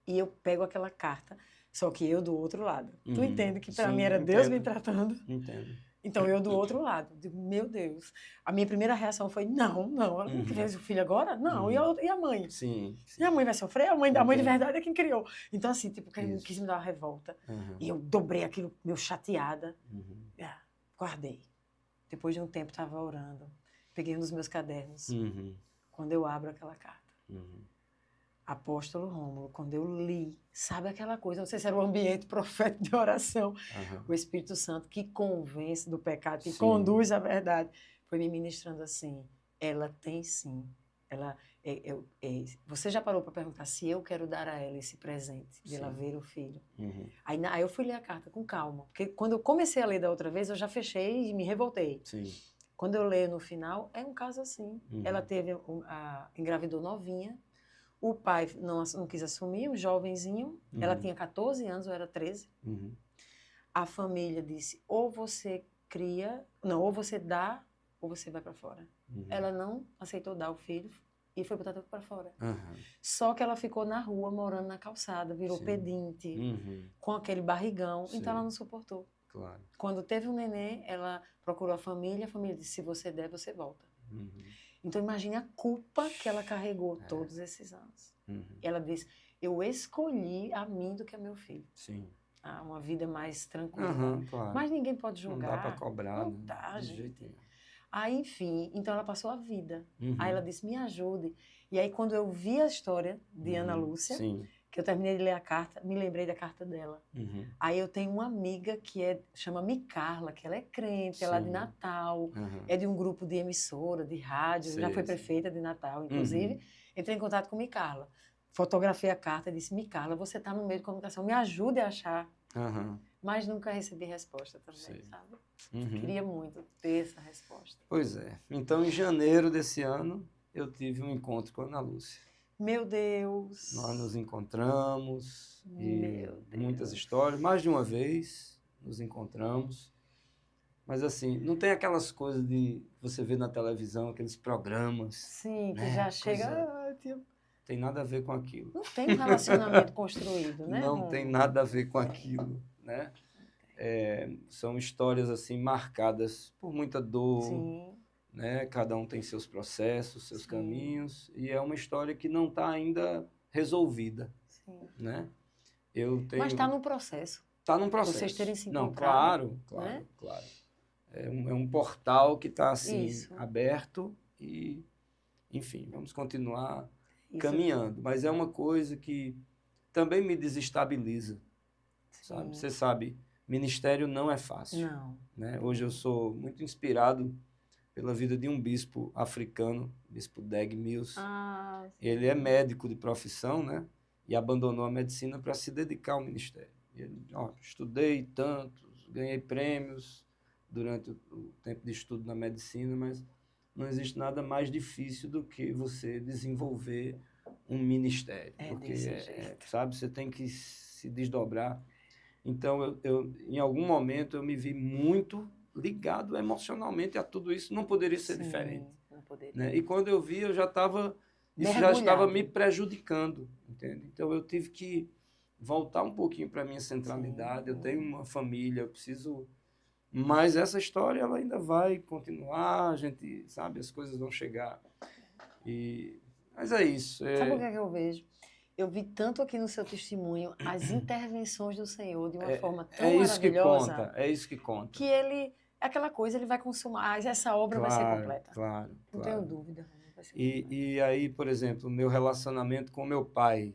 E eu pego aquela carta, só que eu do outro lado. Tu entende que para mim era Deus me tratando?
Entendo.
Então eu do outro lado. Digo, meu Deus. A minha primeira reação foi, não, ela não fez o filho agora? Não, e a mãe?
Sim.
E a mãe vai sofrer? A mãe de verdade é quem criou. Então assim, tipo, quis me dar uma revolta. E eu dobrei aquilo, meio chateada. Guardei. Depois de um tempo estava orando. Peguei um dos meus cadernos. Quando eu abro aquela carta. Apóstolo Rômulo, quando eu li, sabe aquela coisa, não sei se era o ambiente profético de oração, o Espírito Santo que convence do pecado, que conduz à verdade, foi me ministrando assim, ela tem sim, você já parou para perguntar se eu quero dar a ela esse presente, de ela ver o filho? Aí eu fui ler a carta com calma, porque quando eu comecei a ler da outra vez, eu já fechei e me revoltei. Quando eu leio no final, é um caso assim, ela engravidou novinha, o pai não quis assumir, um jovenzinho, ela tinha 14 anos, ou era 13. A família disse, ou você dá, ou você vai para fora. Ela não aceitou dar o filho e foi botada para fora. Só que ela ficou na rua, morando na calçada, virou pedinte, com aquele barrigão, então ela não suportou.
Claro.
Quando teve um neném, ela procurou a família disse, se você der, você volta. Então, imagine a culpa que ela carregou todos esses anos. Ela disse, eu escolhi a mim do que a meu filho. Uma vida mais tranquila.
Claro.
Mas ninguém pode julgar.
Não dá para cobrar.
Não dá, gente. Aí, enfim, então ela passou a vida. Aí ela disse, me ajude. E aí, quando eu vi a história de Ana Lúcia, que eu terminei de ler a carta, me lembrei da carta dela. Aí eu tenho uma amiga que chama Micarla, que ela é crente, ela é de Natal, é de um grupo de emissora, de rádio, já foi prefeita de Natal, inclusive. Entrei em contato com Micarla. Fotografei a carta e disse, Micarla, você está no meio de comunicação, me ajude a achar. Mas nunca recebi resposta também, sabe? Queria muito ter essa resposta.
Pois é. Então, em janeiro desse ano, eu tive um encontro com a Ana Lúcia.
Meu Deus!
Nós nos encontramos e muitas histórias, mais de uma vez nos encontramos. Mas assim, não tem aquelas coisas de você ver na televisão, aqueles programas.
Sim, que já chega...
Tem nada a ver com aquilo.
Não tem um relacionamento construído, né?
Não tem nada a ver com aquilo, né? São histórias assim marcadas por muita dor, né? Cada um tem seus processos, seus caminhos, e é uma história que não está ainda resolvida, né?
Mas está no processo.
Está num processo.
Vocês terem se encontrado.
Não, claro,
né?
claro. É um portal que está assim aberto e, enfim, vamos continuar caminhando. Mas é uma coisa que também me desestabiliza, sabe? Você sabe, ministério não é fácil.
Não.
Né? Hoje eu sou muito inspirado pela vida de um bispo africano, bispo Dag Mills. Ele é médico de profissão, né? E abandonou a medicina para se dedicar ao ministério. Ele, estudei tanto, ganhei prêmios durante o tempo de estudo na medicina, mas não existe nada mais difícil do que você desenvolver um ministério. Porque, sabe, você tem que se desdobrar. Então, em algum momento, eu me vi muito ligado emocionalmente a tudo isso. Não poderia ser
Sim,
diferente.
não poderia.
Né? E quando eu vi, eu já estava... Isso já
Mergulhado.
estava me prejudicando, entende? Então, eu tive que voltar um pouquinho para a minha centralidade.
Sim.
Eu tenho uma família, eu preciso... Mas essa história, ela ainda vai continuar, a gente, sabe, as coisas vão chegar. Mas é isso.
Sabe o que é que eu vejo? Eu vi tanto aqui no seu testemunho as intervenções do Senhor de uma forma tão maravilhosa.
É isso que conta.
Que ele, aquela coisa, ele vai consumar, essa obra vai ser completa.
Claro.
Não tenho dúvida. Vai ser
E aí, por exemplo, o meu relacionamento com meu pai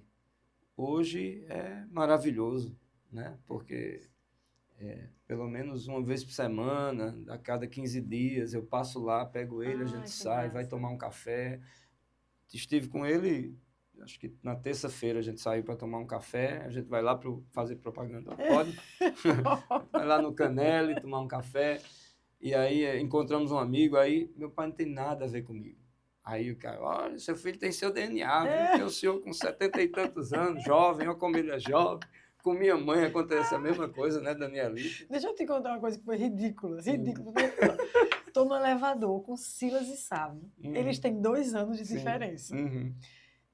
hoje é maravilhoso, né? Porque pelo menos uma vez por semana, a cada 15 dias, eu passo lá, pego ele, a gente sai, vai tomar um café. Estive com ele, acho que na terça-feira a gente saiu para tomar um café, a gente vai lá para fazer propaganda, pode? Vai lá no Canelli tomar um café, e aí encontramos um amigo, aí meu pai não tem nada a ver comigo. Aí o cara, olha, seu filho tem seu DNA, viu? Tem o senhor com 70 e tantos anos, jovem, olha como ele é jovem. Com minha mãe acontece a mesma coisa, né, Danielita?
Deixa eu te contar uma coisa que foi ridícula. Estou no elevador com Silas e Sávio. Eles têm 2 anos de diferença.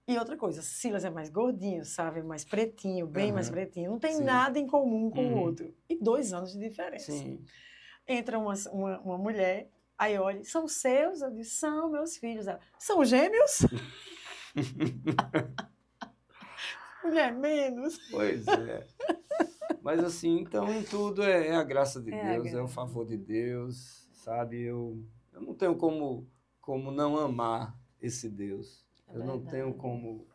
E outra coisa, Silas é mais gordinho, Sávio é mais pretinho, bem mais pretinho. Não tem nada em comum com o outro. E 2 anos de diferença. Entra uma mulher, aí olha, são seus? Eu disse, são meus filhos. Ela, são gêmeos? Mulher, menos.
Pois é. Mas assim, então em tudo é a graça de Deus, é o favor de Deus, sabe? Eu não tenho como não amar esse Deus. Eu não tenho como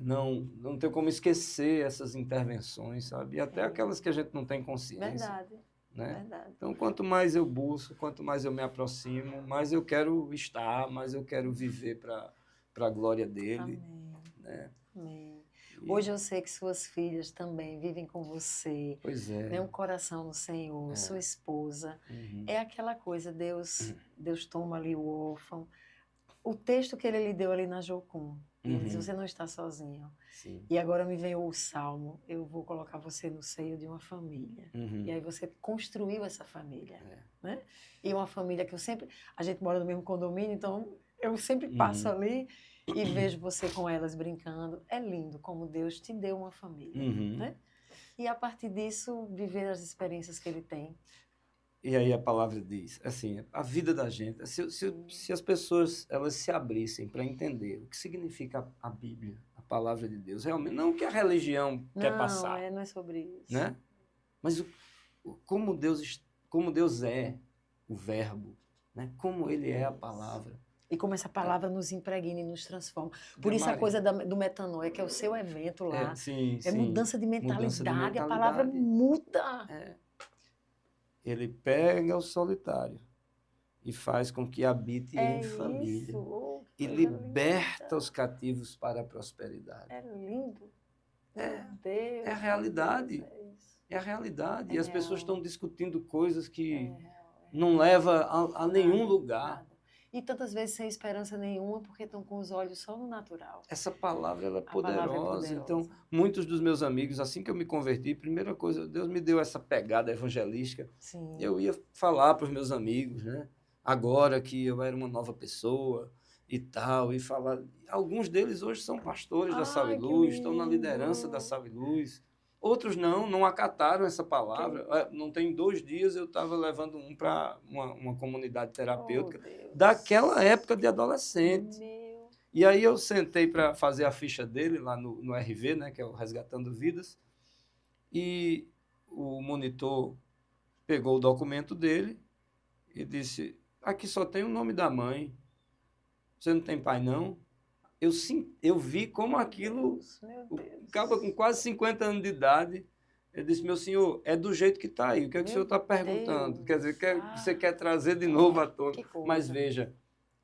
não tenho como esquecer essas intervenções, sabe? E até aquelas que a gente não tem consciência.
Verdade.
Né?
Verdade.
Então, quanto mais eu busco, quanto mais eu me aproximo, mais eu quero estar, mais eu quero viver para a glória dele.
Amém.
Né?
Amém. Hoje eu sei que suas filhas também vivem com você.
Pois é.
Tem um coração no Senhor, sua esposa. É aquela coisa, Deus toma ali o órfão. O texto que ele lhe deu ali na Jocum, ele diz, você não está sozinho.
Sim.
E agora me veio o Salmo, eu vou colocar você no seio de uma família. E aí você construiu essa família. Né? E uma família que a gente mora no mesmo condomínio, então eu sempre passo ali e vejo você com elas brincando. É lindo como Deus te deu uma família. Né? E a partir disso, viver as experiências que ele tem.
E aí a palavra diz, assim, a vida da gente, se as pessoas elas se abrissem para entender o que significa a Bíblia, a palavra de Deus, realmente, não o que a religião quer passar.
Não é sobre isso.
Né? Mas como Deus é o verbo, né? Como ele é a palavra.
E como essa palavra nos impregna e nos transforma. Por isso a coisa do metanoia, que é o seu evento lá. É mudança de mentalidade, a palavra muda.
Ele pega o solitário e faz com que habite em família. E liberta os cativos para a prosperidade.
É lindo. Meu Deus.
É a realidade. É a realidade. E as pessoas estão discutindo coisas que não levam a nenhum lugar.
E tantas vezes sem esperança nenhuma, porque estão com os olhos só no natural.
Essa palavra ela é poderosa. Então, muitos dos meus amigos, assim que eu me converti, primeira coisa, Deus me deu essa pegada evangelística.
Sim.
Eu ia falar para os meus amigos, né? Agora que eu era uma nova pessoa e tal, e falar. Alguns deles hoje são pastores da Salve Luz, estão na liderança da Salve Luz. Outros não acataram essa palavra. Não tem 2 dias eu estava levando um para uma comunidade terapêutica daquela época de adolescente. E aí eu sentei para fazer a ficha dele lá no RV, né, que é o Resgatando Vidas, e o monitor pegou o documento dele e disse, aqui só tem o nome da mãe, você não tem pai não? Eu vi como aquilo, o cara com quase 50 anos de idade, ele disse, meu senhor, é do jeito que está aí, o que é que o senhor está perguntando? Quer dizer, você quer trazer de novo à tona. Mas veja,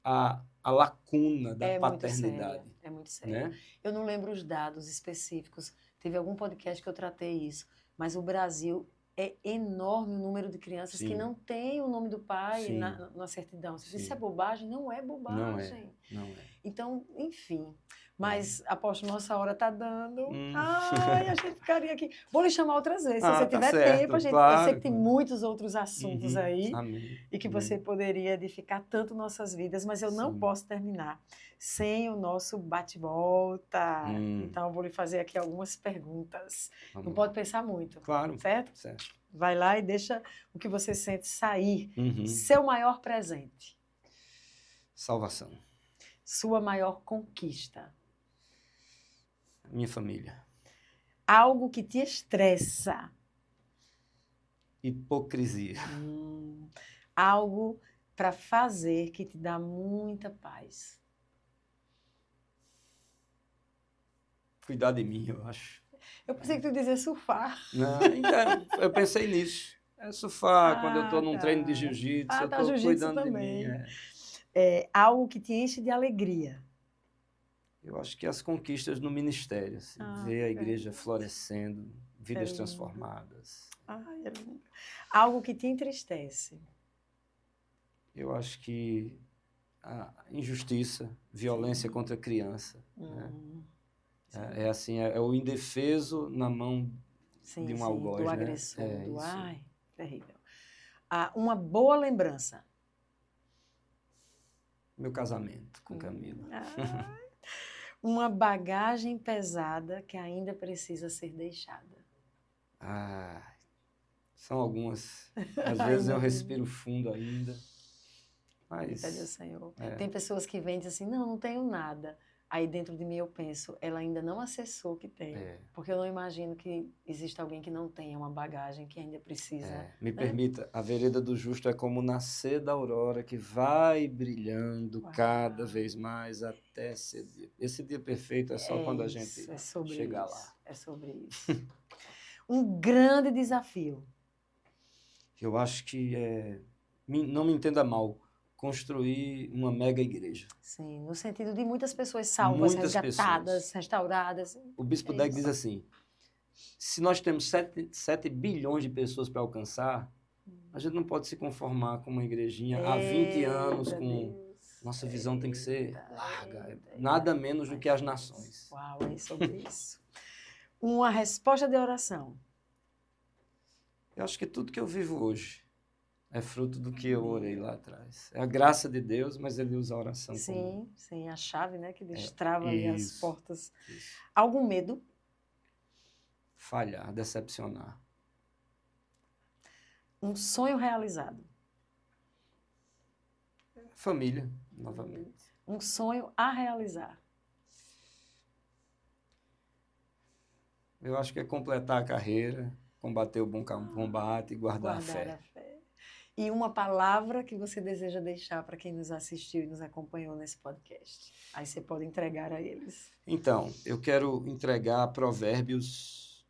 a lacuna da paternidade.
É muito sério. Né? Eu não lembro os dados específicos, teve algum podcast que eu tratei isso, mas o Brasil é enorme o número de crianças que não tem o nome do pai na certidão. Você disse, isso é bobagem? Não é bobagem.
Não é.
Então, enfim. Mas, apóstolo, nossa hora está dando.
Hum.
Ai, a gente ficaria aqui. Vou lhe chamar outras vezes, se
Ah,
você
tá
tiver
certo,
tempo. Eu sei
claro,
que tem
claro.
muitos outros assuntos aí
Amém.
e que
Amém.
você poderia edificar tanto nossas vidas, mas eu não
Sim.
posso terminar sem o nosso bate-volta. Então, eu vou lhe fazer aqui algumas perguntas.
Vamos
Não
lá.
pode pensar muito,
Claro.
certo?
Certo.
Vai lá e deixa o que você sente sair.
Uhum.
Seu maior presente,
Salvação.
sua maior conquista,
Minha família.
algo que te estressa,
Hipocrisia.
algo para fazer que te dá muita paz.
Cuidar de mim, eu acho.
Eu pensei que tu dizia surfar.
Não, então, eu pensei nisso. É surfar, quando eu estou num
tá.
treino de jiu-jitsu, eu
tá,
estou
jiu-jitsu
cuidando de
também.
mim.
Algo que te enche de alegria.
Eu acho que as conquistas no ministério, assim, ver a igreja florescendo, vidas
lindo.
transformadas.
Ai, é lindo. Algo que te entristece.
Eu acho que a injustiça, violência contra a criança, né? É assim, é o indefeso na mão de um algoz,
do
né?
agressor.
Isso.
Ai, terrível. Uma boa lembrança.
Meu casamento com Camila.
Uma bagagem pesada que ainda precisa ser deixada.
São algumas. Às
Ai,
vezes eu
meu Deus.
respiro fundo ainda. Mas
Pede ao Senhor. Tem pessoas que vêm e dizem assim, não tenho nada. Aí dentro de mim eu penso, ela ainda não acessou o que tem. Porque eu não imagino que exista alguém que não tenha uma bagagem que ainda precisa.
Me permita, a vereda do justo é como o nascer da aurora que vai brilhando cada vez mais até ser dia. Esse dia perfeito é só quando a gente chegar lá.
É sobre isso. Um grande desafio.
Eu acho que não me entenda mal, construir uma mega igreja.
Sim, no sentido de muitas pessoas salvas,
Muitas
resgatadas,
pessoas.
restauradas.
O Bispo Deg diz assim, se nós temos 7 bilhões de pessoas para alcançar, a gente não pode se conformar com uma igrejinha há 20 anos com... Nossa visão tem que ser larga, nada menos do que as nações.
Uau, é sobre isso. Uma resposta de oração.
Eu acho que tudo que eu vivo hoje é fruto do que eu orei lá atrás. É a graça de Deus, mas Ele usa a oração como...
Sim, a chave, né, que destrava ali as
Isso,
portas.
isso.
Algum medo?
Falhar, decepcionar.
Um sonho realizado?
Família, novamente.
Um sonho a realizar?
Eu acho que é completar a carreira, combater o bom combate e guardar a fé.
E uma palavra que você deseja deixar para quem nos assistiu e nos acompanhou nesse podcast. Aí você pode entregar a eles.
Então, eu quero entregar Provérbios,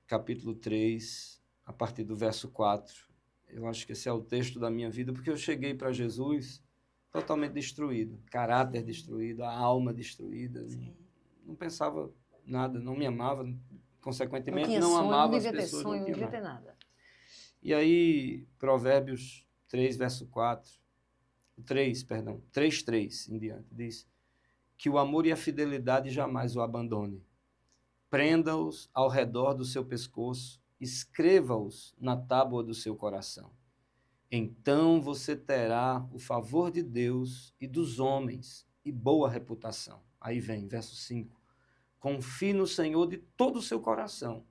capítulo 3, a partir do verso 4. Eu acho que esse é o texto da minha vida, porque eu cheguei para Jesus totalmente destruído, caráter destruído, a alma destruída. Não pensava nada, não me amava, consequentemente não amava as pessoas, não devia ter nada. E aí, Provérbios 3, verso 3 em diante, diz que o amor e a fidelidade jamais o abandone. Prenda-os ao redor do seu pescoço, escreva-os na tábua do seu coração. Então você terá o favor de Deus e dos homens e boa reputação. Aí vem, verso 5. Confie no Senhor de todo o seu coração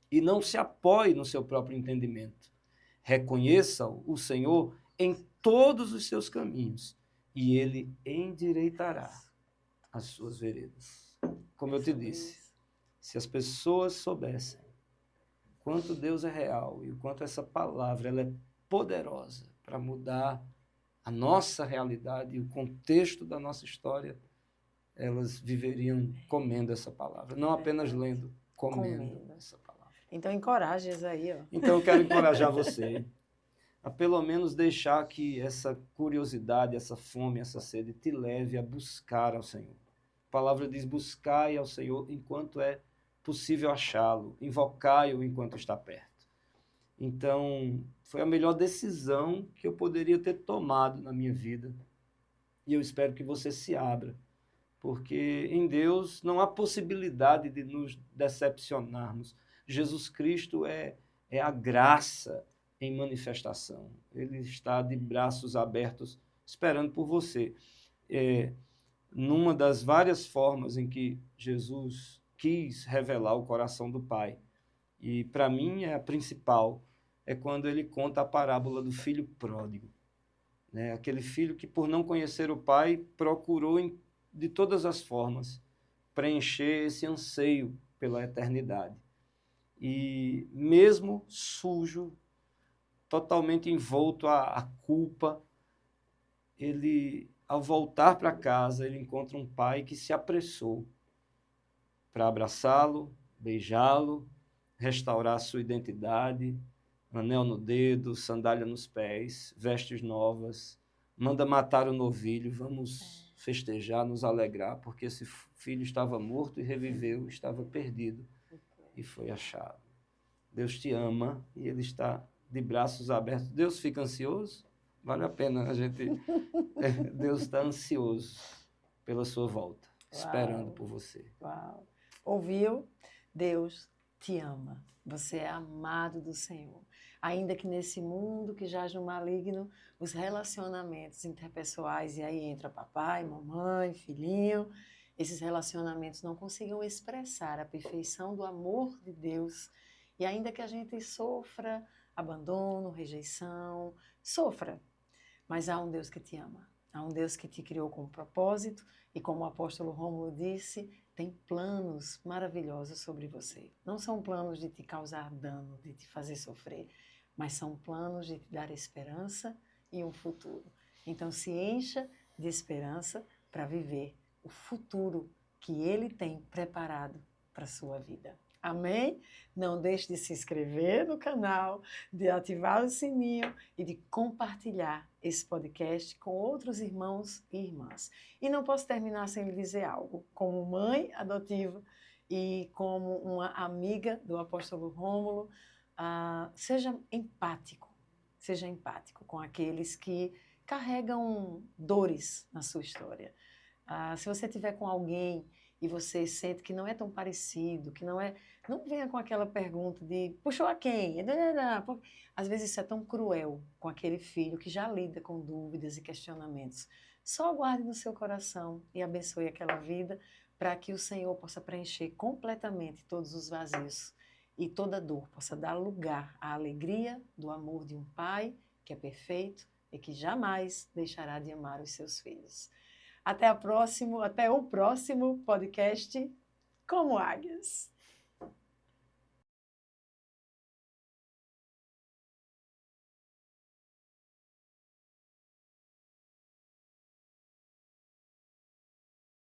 e não se apoie no seu próprio entendimento. Reconheça o Senhor em todos os seus caminhos e Ele endireitará as suas veredas. Como eu te disse, se as pessoas soubessem quanto Deus é real e o quanto essa palavra ela é poderosa para mudar a nossa realidade e o contexto da nossa história, elas viveriam comendo essa palavra, não apenas lendo, comendo essa palavra.
Então, encoraje-os aí, ó.
Então, eu quero encorajar você a pelo menos deixar que essa curiosidade, essa fome, essa sede te leve a buscar ao Senhor. A palavra diz, buscai ao Senhor enquanto é possível achá-lo, invocai-o enquanto está perto. Então, foi a melhor decisão que eu poderia ter tomado na minha vida. E eu espero que você se abra porque em Deus não há possibilidade de nos decepcionarmos. Jesus Cristo é a graça em manifestação. Ele está de braços abertos esperando por você. Numa das várias formas em que Jesus quis revelar o coração do Pai, e para mim a principal, é quando ele conta a parábola do filho pródigo, né? Aquele filho que, por não conhecer o pai, procurou de todas as formas preencher esse anseio pela eternidade. E mesmo sujo, totalmente envolto à culpa, ele, ao voltar para casa, ele encontra um pai que se apressou para abraçá-lo, beijá-lo, restaurar sua identidade, anel no dedo, sandália nos pés, vestes novas, manda matar o novilho, vamos festejar, nos alegrar, porque esse filho estava morto e reviveu, estava perdido e foi achado. Deus te ama e ele está de braços abertos. Deus fica ansioso? Vale a pena a gente... Deus está ansioso pela sua volta, esperando por você.
Uau. Ouviu? Deus te ama. Você é amado do Senhor. Ainda que nesse mundo que jaz no maligno, os relacionamentos interpessoais, e aí entra papai, mamãe, filhinho, esses relacionamentos não consigam expressar a perfeição do amor de Deus. E ainda que a gente sofra abandono, rejeição, sofra, mas há um Deus que te ama. Há um Deus que te criou com um propósito e, como o apóstolo Rômulo disse, tem planos maravilhosos sobre você. Não são planos de te causar dano, de te fazer sofrer, mas são planos de te dar esperança e um futuro. Então se encha de esperança para viver o futuro que Ele tem preparado para a sua vida. Amém? Não deixe de se inscrever no canal, de ativar o sininho e de compartilhar esse podcast com outros irmãos e irmãs. E não posso terminar sem lhe dizer algo. Como mãe adotiva e como uma amiga do apóstolo Rômulo, seja empático com aqueles que carregam dores na sua história. Se você estiver com alguém e você sente que não é tão parecido, que não venha com aquela pergunta de puxou a quem? Às vezes isso é tão cruel com aquele filho que já lida com dúvidas e questionamentos. Só guarde no seu coração e abençoe aquela vida para que o Senhor possa preencher completamente todos os vazios e toda dor possa dar lugar à alegria do amor de um pai que é perfeito e que jamais deixará de amar os seus filhos. Até o próximo podcast Como Águias.